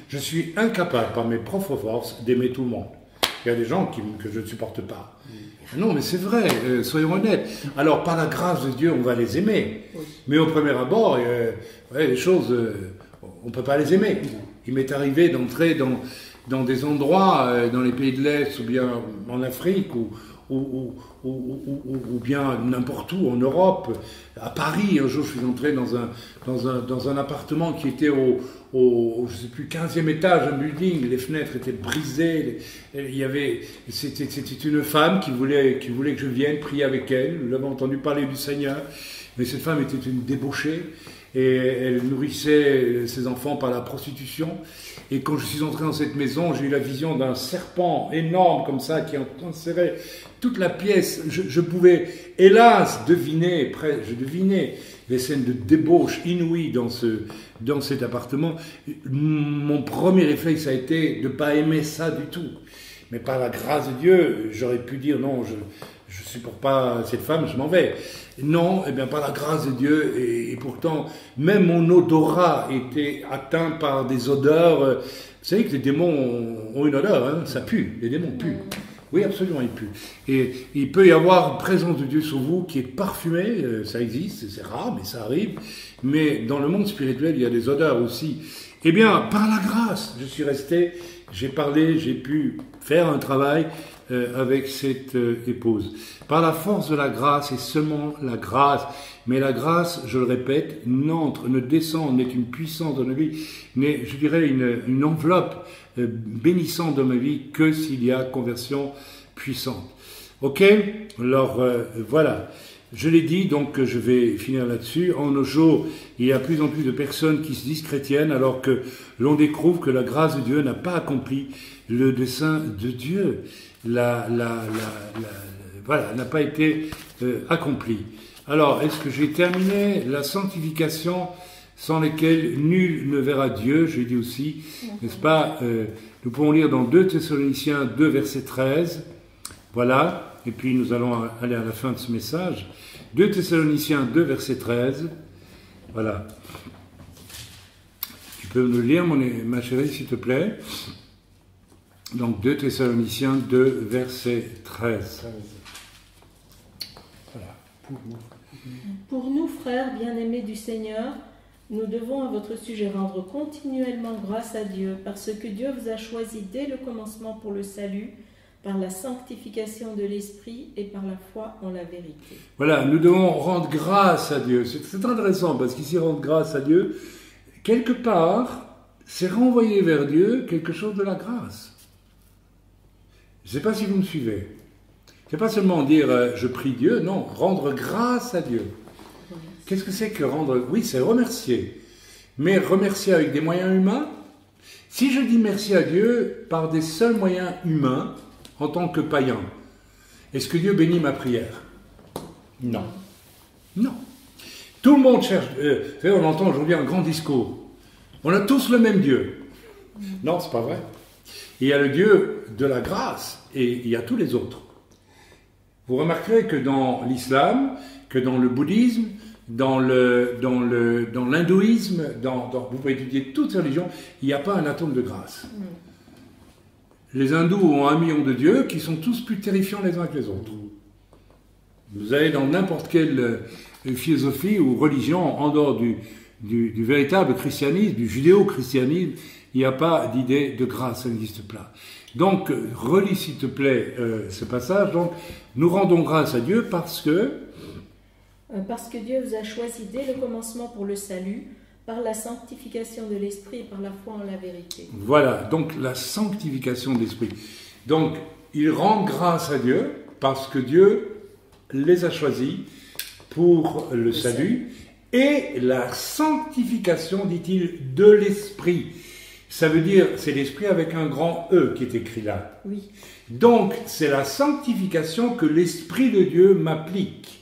je suis incapable par mes propres forces d'aimer tout le monde. Il y a des gens que je ne supporte pas. Non, mais c'est vrai, soyons honnêtes. Alors, par la grâce de Dieu, on va les aimer. Mais au premier abord, les choses, on ne peut pas les aimer. Il m'est arrivé d'entrer dans des endroits, dans les pays de l'Est, ou bien en Afrique, ou bien n'importe où en Europe. À Paris, un jour, je suis entré dans un appartement qui était au je sais plus, 15e étage, un building. Les fenêtres étaient brisées. C'était une femme qui voulait que je vienne prier avec elle. Nous avons entendu parler du Seigneur. mais cette femme était une débauchée, et elle nourrissait ses enfants par la prostitution. Et quand je suis entré dans cette maison, j'ai eu la vision d'un serpent énorme comme ça qui enserrait toute la pièce. Je pouvais, hélas, je devinais les scènes de débauche inouïes dans cet appartement. Mon premier réflexe a été de ne pas aimer ça du tout. Mais par la grâce de Dieu, j'aurais pu dire non, je ne supporte pas cette femme, je m'en vais. Non, eh bien par la grâce de Dieu, et pourtant, même mon odorat était atteint par des odeurs. Vous savez que les démons ont une odeur, hein, ça pue, les démons puent. Oui, absolument, ils puent. Et il peut y avoir une présence de Dieu sur vous qui est parfumée, ça existe, c'est rare, mais ça arrive. Mais dans le monde spirituel, il y a des odeurs aussi. Eh bien, par la grâce, je suis resté, j'ai parlé, j'ai pu faire un travail avec cette épouse. Par la force de la grâce, et seulement la grâce, mais la grâce, je le répète, n'entre, ne descend, n'est une puissance dans nos vies, mais je dirais une enveloppe bénissante dans ma vie que s'il y a conversion puissante. Ok? Alors voilà, je l'ai dit, donc je vais finir là-dessus. En nos jours, il y a de plus en plus de personnes qui se disent chrétiennes alors que l'on découvre que la grâce de Dieu n'a pas accompli le dessein de Dieu. Voilà, n'a pas été accompli. Alors, est-ce que j'ai terminé la sanctification sans laquelle nul ne verra Dieu? J'ai dit aussi, n'est-ce pas, nous pouvons lire dans 2 Thessaloniciens 2, verset 13. Voilà, et puis nous allons aller à la fin de ce message. 2 Thessaloniciens 2, verset 13. Voilà. Tu peux me le lire, ma chérie, s'il te plaît. Donc 2 Thessaloniciens 2, verset 13.
Voilà.
Pour nous, frères bien-aimés du Seigneur, nous devons à votre sujet rendre continuellement grâce à Dieu, parce que Dieu vous a choisi dès le commencement pour le salut, par la sanctification de l'Esprit et par la foi en la vérité.
Voilà, nous devons rendre grâce à Dieu. C'est intéressant, parce qu'ici, rendre grâce à Dieu, quelque part, c'est renvoyer vers Dieu quelque chose de la grâce. Je ne sais pas si vous me suivez. C'est pas seulement dire je prie Dieu, non, rendre grâce à Dieu. Qu'est-ce que c'est que rendre? Oui, c'est remercier. Mais remercier avec des moyens humains? Si je dis merci à Dieu par des seuls moyens humains, en tant que païen, est-ce que Dieu bénit ma prière? Non. Non. Tout le monde cherche. Vous savez, on entend aujourd'hui un grand discours. On a tous le même Dieu. Non, c'est pas vrai. Il y a le Dieu de la grâce et il y a tous les autres. Vous remarquerez que dans l'islam, que dans le bouddhisme, dans l'hindouisme, vous pouvez étudier toutes ces religions, il n'y a pas un atome de grâce. Les hindous ont 1 million de dieux qui sont tous plus terrifiants les uns que les autres. Vous allez dans n'importe quelle philosophie ou religion en dehors du véritable christianisme, du judéo-christianisme, il n'y a pas d'idée de grâce, ça n'existe pas. Donc, relis s'il te plaît ce passage. Donc, nous rendons grâce à Dieu parce que
Dieu vous a choisi dès le commencement pour le salut, par la sanctification de l'Esprit et par la foi en la vérité.
Voilà, donc la sanctification de l'Esprit. Donc, ils rendent grâce à Dieu parce que Dieu les a choisis pour le salut et la sanctification, dit-il, de l'Esprit. Ça veut dire, c'est l'Esprit avec un grand E qui est écrit là.
Oui.
Donc, c'est la sanctification que l'Esprit de Dieu m'applique.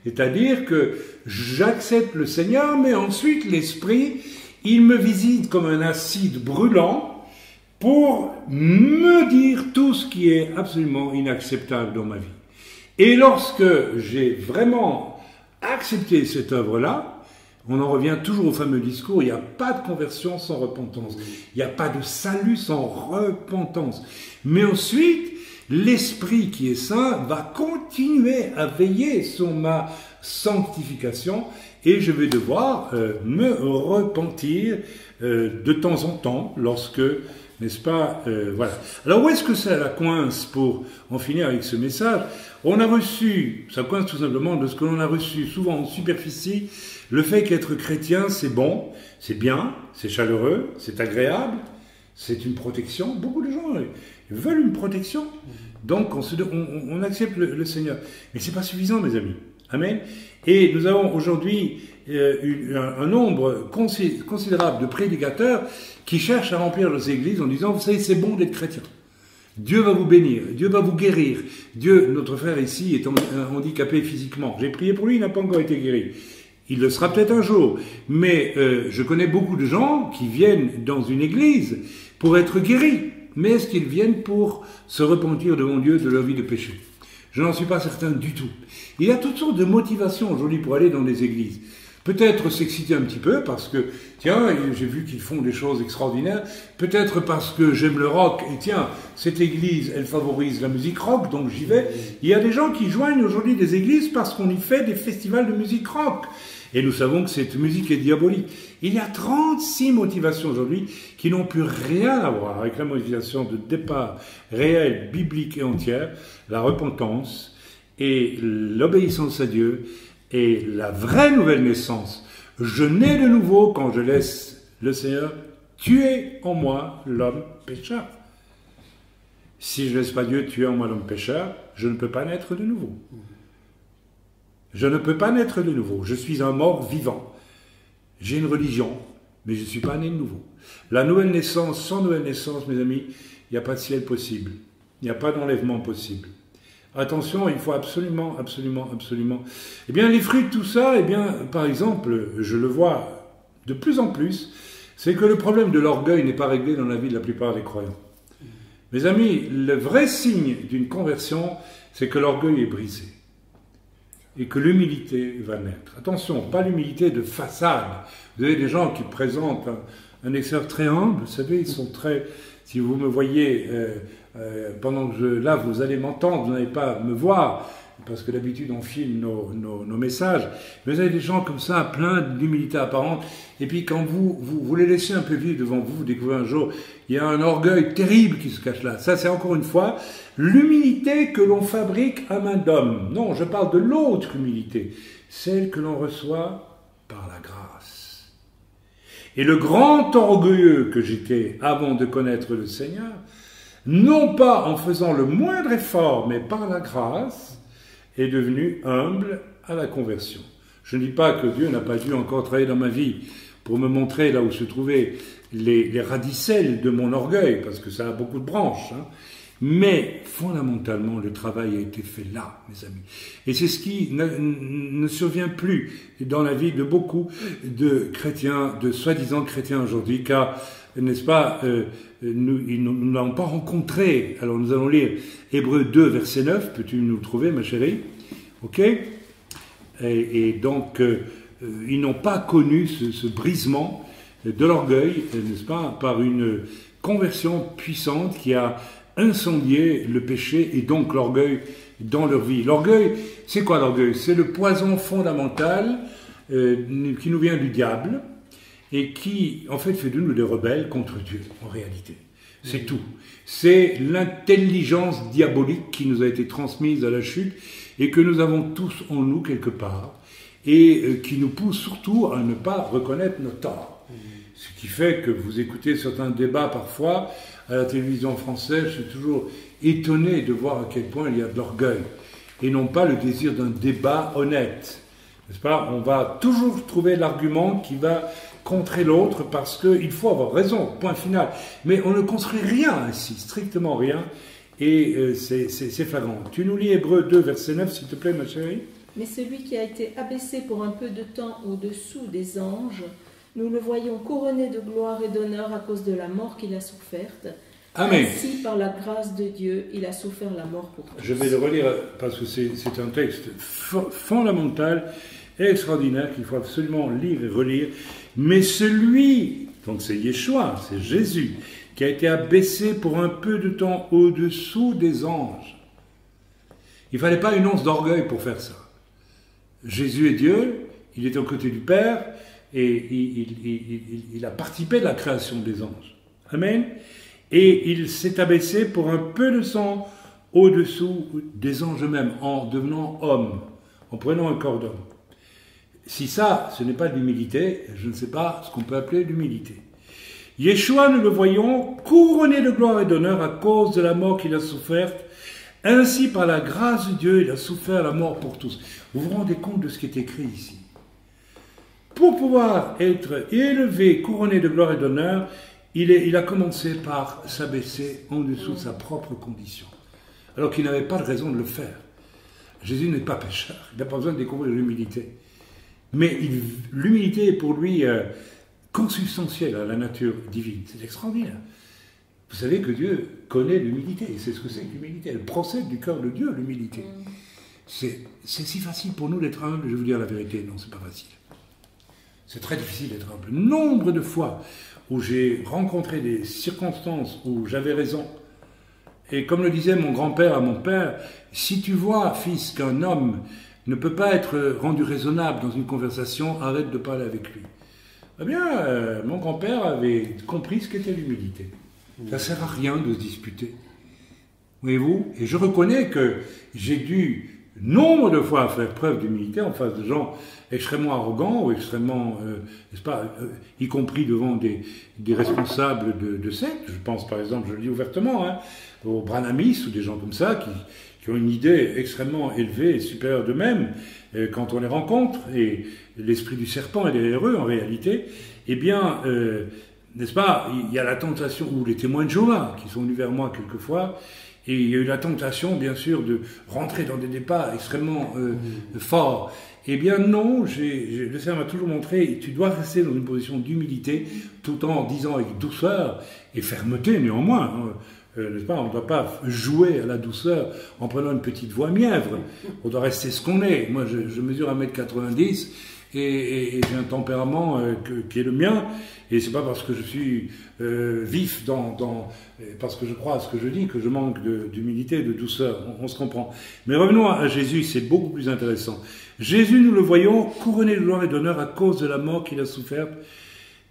C'est-à-dire que j'accepte le Seigneur, mais ensuite l'Esprit, il me visite comme un acide brûlant pour me dire tout ce qui est absolument inacceptable dans ma vie. Et lorsque j'ai vraiment accepté cette œuvre-là, on en revient toujours au fameux discours, il n'y a pas de conversion sans repentance. Il n'y a pas de salut sans repentance. Mais ensuite, l'Esprit qui est saint va continuer à veiller sur ma sanctification et je vais devoir me repentir de temps en temps lorsque, n'est-ce pas, voilà. Alors où est-ce que ça la coince pour en finir avec ce message? On a reçu, ça coince tout simplement de ce que l'on a reçu souvent en superficie, le fait qu'être chrétien c'est bon, c'est bien, c'est chaleureux, c'est agréable, c'est une protection. Beaucoup de gens veulent une protection, donc on accepte le Seigneur. Mais c'est pas suffisant, mes amis. Amen. Et nous avons aujourd'hui un nombre considérable de prédicateurs qui cherchent à remplir leurs églises en disant, vous savez, c'est bon d'être chrétien. Dieu va vous bénir, Dieu va vous guérir. Dieu, notre frère ici, est handicapé physiquement. J'ai prié pour lui, il n'a pas encore été guéri. Il le sera peut-être un jour. Mais je connais beaucoup de gens qui viennent dans une église pour être guéris. Mais est-ce qu'ils viennent pour se repentir devant Dieu de leur vie de péché? Je n'en suis pas certain du tout. Il y a toutes sortes de motivations aujourd'hui pour aller dans les églises. Peut-être s'exciter un petit peu parce que, tiens, j'ai vu qu'ils font des choses extraordinaires. Peut-être parce que j'aime le rock et tiens, cette église, elle favorise la musique rock, donc j'y vais. Il y a des gens qui joignent aujourd'hui des églises parce qu'on y fait des festivals de musique rock. Et nous savons que cette musique est diabolique. Il y a 36 motivations aujourd'hui qui n'ont plus rien à voir avec la motivation de départ réelle, biblique et entière, la repentance et l'obéissance à Dieu et la vraie nouvelle naissance. Je nais de nouveau quand je laisse le Seigneur tuer en moi l'homme pécheur. Si je ne laisse pas Dieu tuer en moi l'homme pécheur, je ne peux pas naître de nouveau. Je ne peux pas naître de nouveau. Je suis un mort vivant. J'ai une religion, mais je ne suis pas né de nouveau. La nouvelle naissance, sans nouvelle naissance, mes amis, il n'y a pas de ciel possible. Il n'y a pas d'enlèvement possible. Attention, il faut absolument, absolument, absolument. Eh bien, les fruits de tout ça, eh bien, par exemple, je le vois de plus en plus, c'est que le problème de l'orgueil n'est pas réglé dans la vie de la plupart des croyants. Mes amis, le vrai signe d'une conversion, c'est que l'orgueil est brisé. Et que l'humilité va naître. Attention, pas l'humilité de façade. Vous avez des gens qui présentent un extérieur très humble, vous savez, ils sont très... Si vous me voyez, pendant que là, vous allez m'entendre, vous n'allez pas me voir, parce que d'habitude, on filme nos messages. Mais vous avez des gens comme ça, plein d'humilité apparente, et puis quand vous les laissez un peu vivre devant vous, vous découvrez un jour, il y a un orgueil terrible qui se cache là. Ça, c'est encore une fois l'humilité que l'on fabrique à main d'homme. Non, je parle de l'autre humilité, celle que l'on reçoit par la grâce. Et le grand orgueilleux que j'étais avant de connaître le Seigneur, non pas en faisant le moindre effort, mais par la grâce, est devenu humble à la conversion. Je ne dis pas que Dieu n'a pas dû encore travailler dans ma vie pour me montrer là où se trouvaient les radicelles de mon orgueil, parce que ça a beaucoup de branches, hein. Mais fondamentalement, le travail a été fait là, mes amis. Et c'est ce qui ne survient plus dans la vie de beaucoup de chrétiens, de soi-disant chrétiens aujourd'hui, car, n'est-ce pas, nous n'avons pas rencontré. Alors nous allons lire Hébreux 2, verset 9. Peux-tu nous le trouver, ma chérie? Ok? Et donc, ils n'ont pas connu ce brisement de l'orgueil, n'est-ce pas, par une conversion puissante qui a incendié le péché et donc l'orgueil dans leur vie. L'orgueil, c'est quoi l'orgueil? C'est le poison fondamental qui nous vient du diable et qui, en fait, fait de nous des rebelles contre Dieu, en réalité. C'est tout. C'est l'intelligence diabolique qui nous a été transmise à la chute et que nous avons tous en nous quelque part et qui nous pousse surtout à ne pas reconnaître nos torts. Ce qui fait que vous écoutez certains débats parfois à la télévision française, je suis toujours étonné de voir à quel point il y a de l'orgueil et non pas le désir d'un débat honnête. N'est-ce pas? On va toujours trouver l'argument qui va contrer l'autre parce qu'il faut avoir raison, point final. Mais on ne construit rien ainsi, strictement rien, et c'est flagrant. Tu nous lis Hébreux 2, verset 9, s'il te plaît, ma chérie?
Mais celui qui a été abaissé pour un peu de temps au-dessous des anges, nous le voyons couronné de gloire et d'honneur à cause de la mort qu'il a soufferte.
Amen.
Ainsi, par la grâce de Dieu, il a souffert la mort pour tous.
Je vais le relire parce que c'est un texte fondamental et extraordinaire qu'il faut absolument lire et relire. Mais celui, donc c'est Yeshua, c'est Jésus, qui a été abaissé pour un peu de temps au-dessous des anges. Il ne fallait pas une once d'orgueil pour faire ça. Jésus est Dieu, il est aux côtés du Père, et il a participé de la création des anges. Amen. Et il s'est abaissé pour un peu de sang au-dessous des anges eux-mêmes, en devenant homme, en prenant un corps d'homme. Si ça, ce n'est pas de l'humilité, je ne sais pas ce qu'on peut appeler l'humilité. Yeshua, nous le voyons, couronné de gloire et d'honneur à cause de la mort qu'il a soufferte. Ainsi, par la grâce de Dieu, il a souffert la mort pour tous. Vous vous rendez compte de ce qui est écrit ici? Pour pouvoir être élevé, couronné de gloire et d'honneur, il a commencé par s'abaisser en dessous de sa propre condition, alors qu'il n'avait pas de raison de le faire. Jésus n'est pas pécheur, il n'a pas besoin de découvrir l'humilité. Mais l'humilité est pour lui consubstantielle à la nature divine. C'est extraordinaire. Vous savez que Dieu connaît l'humilité, et c'est ce que c'est que l'humilité. Elle procède du cœur de Dieu, l'humilité. C'est si facile pour nous d'être humble, je vais vous dire la vérité, non, c'est pas facile. C'est très difficile d'être humble. Nombre de fois où j'ai rencontré des circonstances où j'avais raison, et comme le disait mon grand-père à mon père, si tu vois, fils, qu'un homme ne peut pas être rendu raisonnable dans une conversation, arrête de parler avec lui. Eh bien, mon grand-père avait compris ce qu'était l'humilité. Ça ne sert à rien de se disputer. Voyez-vous? Et je reconnais que j'ai dû nombre de fois faire preuve d'humilité en face de gens extrêmement arrogants ou extrêmement, n'est-ce pas, y compris devant des responsables de sectes. Je pense par exemple, je le dis ouvertement, aux Branamis ou des gens comme ça qui ont une idée extrêmement élevée et supérieure d'eux-mêmes quand on les rencontre, et l'esprit du serpent est derrière eux en réalité, eh bien, n'est-ce pas, il y a la tentation, ou les témoins de Jéhovah qui sont venus vers moi quelquefois, et il y a eu la tentation, bien sûr, de rentrer dans des débats extrêmement forts. Eh bien non, le Seigneur m'a toujours montré, tu dois rester dans une position d'humilité, tout en disant avec douceur et fermeté néanmoins. N'est-ce pas, on ne doit pas jouer à la douceur en prenant une petite voix mièvre. On doit rester ce qu'on est. Moi, je mesure 1m90 et j'ai un tempérament qui est le mien. Et c'est pas parce que je suis vif parce que je crois à ce que je dis que je manque d'humilité, de douceur. On se comprend. Mais revenons à Jésus, c'est beaucoup plus intéressant. Jésus, nous le voyons, couronné de gloire et d'honneur à cause de la mort qu'il a soufferte.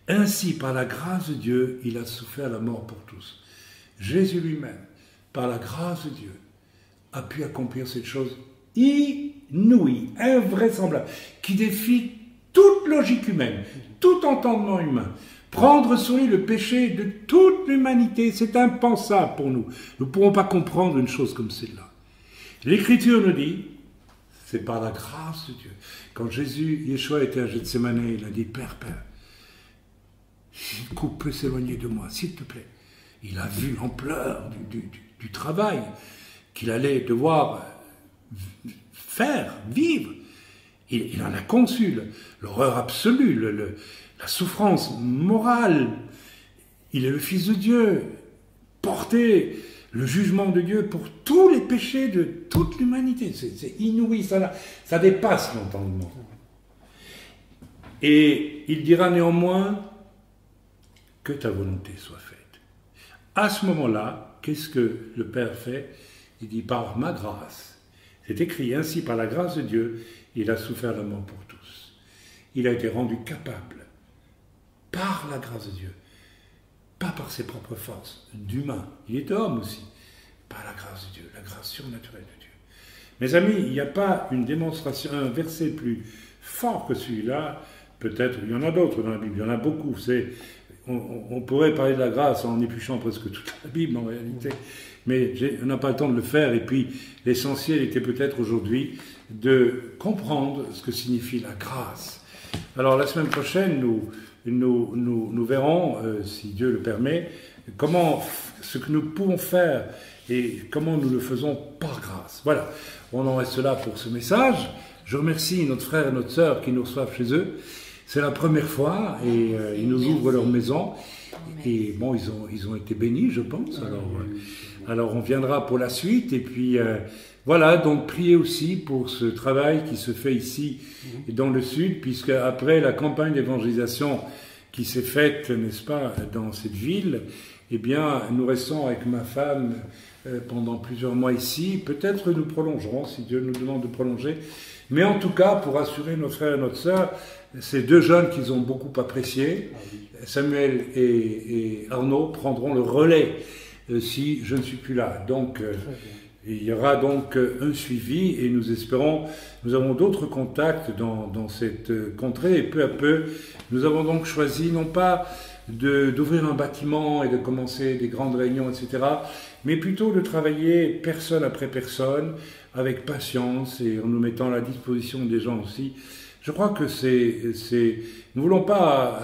Ainsi, par la grâce de Dieu, il a souffert la mort pour tous. Jésus lui-même, par la grâce de Dieu, a pu accomplir cette chose inouïe, invraisemblable, qui défie toute logique humaine, tout entendement humain. Prendre sur lui le péché de toute l'humanité, c'est impensable pour nous. Nous ne pourrons pas comprendre une chose comme celle-là. L'Écriture nous dit, c'est par la grâce de Dieu. Quand Yeshua était à Gethsémane, il a dit, Père, si le couple peut s'éloigner de moi, s'il te plaît. Il a vu l'ampleur du travail qu'il allait devoir faire, vivre. Il en a conçu l'horreur absolue, la souffrance morale. Il est le Fils de Dieu, porter le jugement de Dieu pour tous les péchés de toute l'humanité. C'est inouï, ça dépasse l'entendement. Et il dira néanmoins que ta volonté soit faite. À ce moment-là, qu'est-ce que le Père fait? Il dit, par ma grâce. C'est écrit ainsi, par la grâce de Dieu, il a souffert la mort pour tous. Il a été rendu capable, par la grâce de Dieu, pas par ses propres forces, d'humain. Il était homme aussi, par la grâce de Dieu, la grâce surnaturelle de Dieu. Mes amis, il n'y a pas une démonstration, un verset plus fort que celui-là. Peut-être, il y en a d'autres dans la Bible, il y en a beaucoup, on pourrait parler de la grâce en épluchant presque toute la Bible en réalité, mais on n'a pas le temps de le faire, et puis l'essentiel était peut-être aujourd'hui de comprendre ce que signifie la grâce. Alors la semaine prochaine, nous verrons, si Dieu le permet, ce que nous pouvons faire et comment nous le faisons par grâce. Voilà, on en reste là pour ce message. Je remercie notre frère et notre sœur qui nous reçoivent chez eux. C'est la première fois et ils nous ouvrent leur maison. Et bon, ils ont été bénis, je pense. Alors on viendra pour la suite. Et puis voilà, donc priez aussi pour ce travail qui se fait ici dans le Sud, puisque après la campagne d'évangélisation qui s'est faite, n'est-ce pas, dans cette ville, eh bien, nous restons avec ma femme pendant plusieurs mois ici. Peut-être nous prolongerons, si Dieu nous demande de prolonger. Mais en tout cas, pour assurer nos frères et notre sœur, ces deux jeunes qu'ils ont beaucoup appréciés, Samuel et Arnaud, prendront le relais si je ne suis plus là. Donc, il y aura donc un suivi et nous espérons, nous avons d'autres contacts dans cette contrée et peu à peu, nous avons donc choisi non pas d'ouvrir un bâtiment et de commencer des grandes réunions, etc., mais plutôt de travailler personne après personne, avec patience et en nous mettant à la disposition des gens aussi. Je crois que nous voulons pas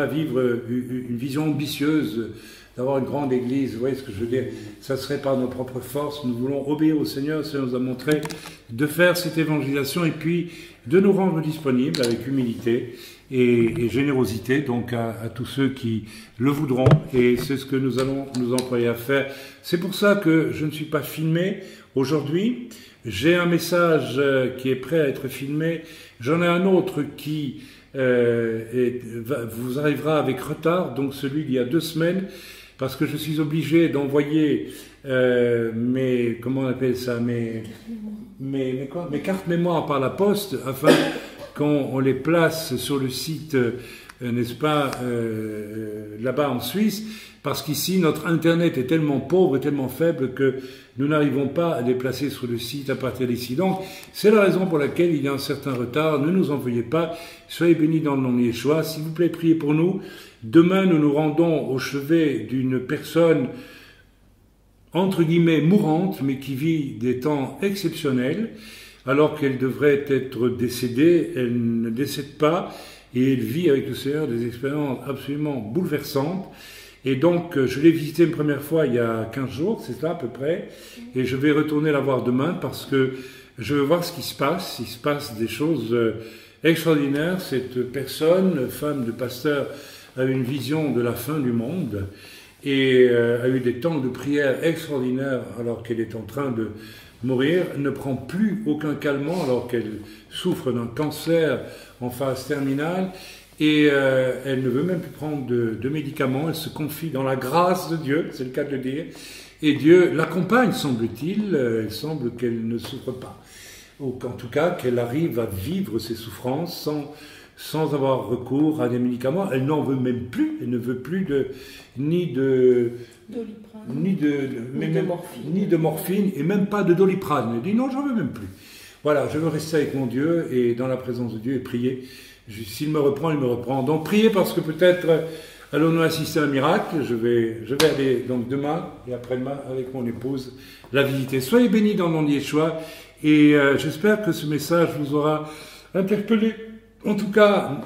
vivre une vision ambitieuse d'avoir une grande église. Vous voyez ce que je veux dire? Ça serait par nos propres forces. Nous voulons obéir au Seigneur. Ça nous a montré de faire cette évangélisation et puis de nous rendre disponibles avec humilité et générosité, donc à tous ceux qui le voudront. Et c'est ce que nous allons nous employer à faire. C'est pour ça que je ne suis pas filmé aujourd'hui. J'ai un message qui est prêt à être filmé. J'en ai un autre qui vous arrivera avec retard, donc celui d'il y a 2 semaines, parce que je suis obligé d'envoyer mes cartes mémoire par la poste, afin qu'on les place sur le site, n'est-ce pas, là-bas en Suisse, parce qu'ici, notre Internet est tellement pauvre et tellement faible que nous n'arrivons pas à les placer sur le site à partir d'ici. Donc, c'est la raison pour laquelle il y a un certain retard. Ne nous en veuillez pas. Soyez bénis dans le nom de Yeshua. S'il vous plaît, priez pour nous. Demain, nous nous rendons au chevet d'une personne, entre guillemets, mourante, mais qui vit des temps exceptionnels. Alors qu'elle devrait être décédée, elle ne décède pas. Et elle vit avec le Seigneur des expériences absolument bouleversantes. Et donc, je l'ai visité une première fois il y a 15 jours, c'est ça à peu près, et je vais retourner la voir demain parce que je veux voir ce qui se passe. Il se passe des choses extraordinaires. Cette personne, femme de pasteur, a eu une vision de la fin du monde et a eu des temps de prière extraordinaires alors qu'elle est en train de mourir, ne prend plus aucun calmant alors qu'elle souffre d'un cancer en phase terminale. Et elle ne veut même plus prendre de médicaments, elle se confie dans la grâce de Dieu, c'est le cas de le dire, et Dieu l'accompagne, semble-t-il, il semble qu'elle ne souffre pas, ou qu'en tout cas qu'elle arrive à vivre ses souffrances sans avoir recours à des médicaments. Elle n'en veut même plus, elle ne veut plus ni de morphine et même pas de doliprane. Elle dit non, j'en veux même plus. Voilà, je veux rester avec mon Dieu et dans la présence de Dieu et prier. S'il me reprend, il me reprend. Donc priez parce que peut-être allons-nous assister à un miracle. Je vais aller donc demain et après-demain avec mon épouse la visiter. Soyez bénis dans le nom de Yeshua et j'espère que ce message vous aura interpellé. En tout cas,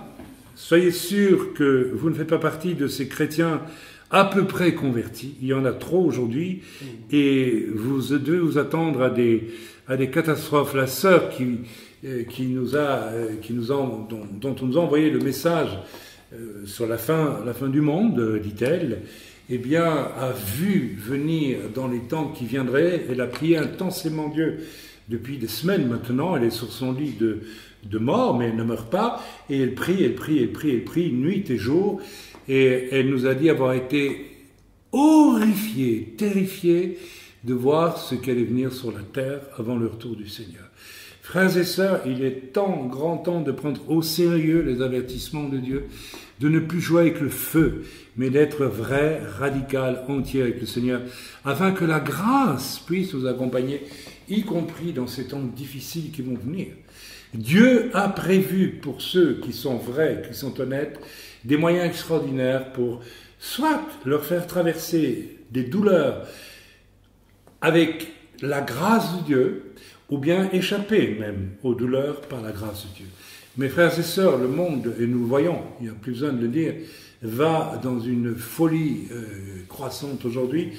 soyez sûrs que vous ne faites pas partie de ces chrétiens à peu près convertis. Il y en a trop aujourd'hui et vous devez vous attendre à des catastrophes. La sœur dont on nous a envoyé le message sur la fin du monde, dit-elle, eh bien, a vu venir dans les temps qui viendraient. Elle a prié intensément Dieu depuis des semaines maintenant. Elle est sur son lit de mort, mais elle ne meurt pas. Et elle prie, nuit et jour. Et elle nous a dit avoir été horrifiée, terrifiée de voir ce qui allait venir sur la terre avant le retour du Seigneur. Frères et sœurs, il est grand temps de prendre au sérieux les avertissements de Dieu, de ne plus jouer avec le feu, mais d'être vrai, radical, entier avec le Seigneur, afin que la grâce puisse nous accompagner, y compris dans ces temps difficiles qui vont venir. Dieu a prévu pour ceux qui sont vrais, qui sont honnêtes, des moyens extraordinaires pour soit leur faire traverser des douleurs avec la grâce de Dieu, ou bien échapper même aux douleurs par la grâce de Dieu. Mes frères et sœurs, le monde, et nous le voyons, il n'y a plus besoin de le dire, va dans une folie croissante aujourd'hui.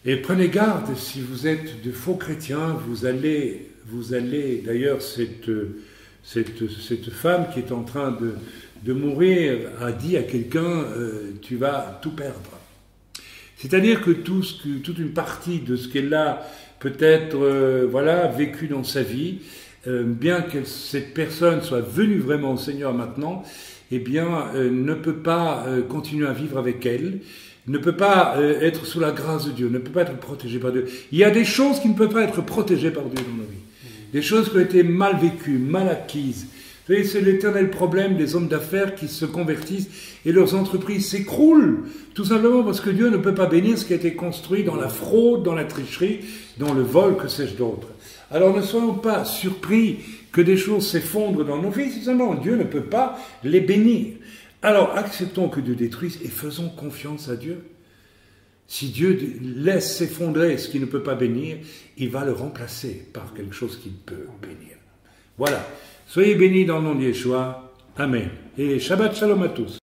Et prenez garde, si vous êtes de faux chrétiens, vous allez d'ailleurs, cette femme qui est en train de mourir a dit à quelqu'un tu vas tout perdre. C'est-à-dire que toute une partie de ce qu'elle a peut-être vécu dans sa vie, bien que cette personne soit venue vraiment au Seigneur maintenant, eh bien, ne peut pas continuer à vivre avec elle, ne peut pas être sous la grâce de Dieu, ne peut pas être protégé par Dieu. Il y a des choses qui ne peuvent pas être protégées par Dieu dans nos vies. Des choses qui ont été mal vécues, mal acquises. Vous savez, c'est l'éternel problème des hommes d'affaires qui se convertissent et leurs entreprises s'écroulent. Tout simplement parce que Dieu ne peut pas bénir ce qui a été construit dans la fraude, dans la tricherie, dans le vol, que sais-je d'autre. Alors ne soyons pas surpris que des choses s'effondrent dans nos vies. Simplement, Dieu ne peut pas les bénir. Alors acceptons que Dieu détruise et faisons confiance à Dieu. Si Dieu laisse s'effondrer ce qui ne peut pas bénir, il va le remplacer par quelque chose qui peut bénir. Voilà. Soyez bénis dans le nom de Yeshua. Amen. Et Shabbat Shalom à tous.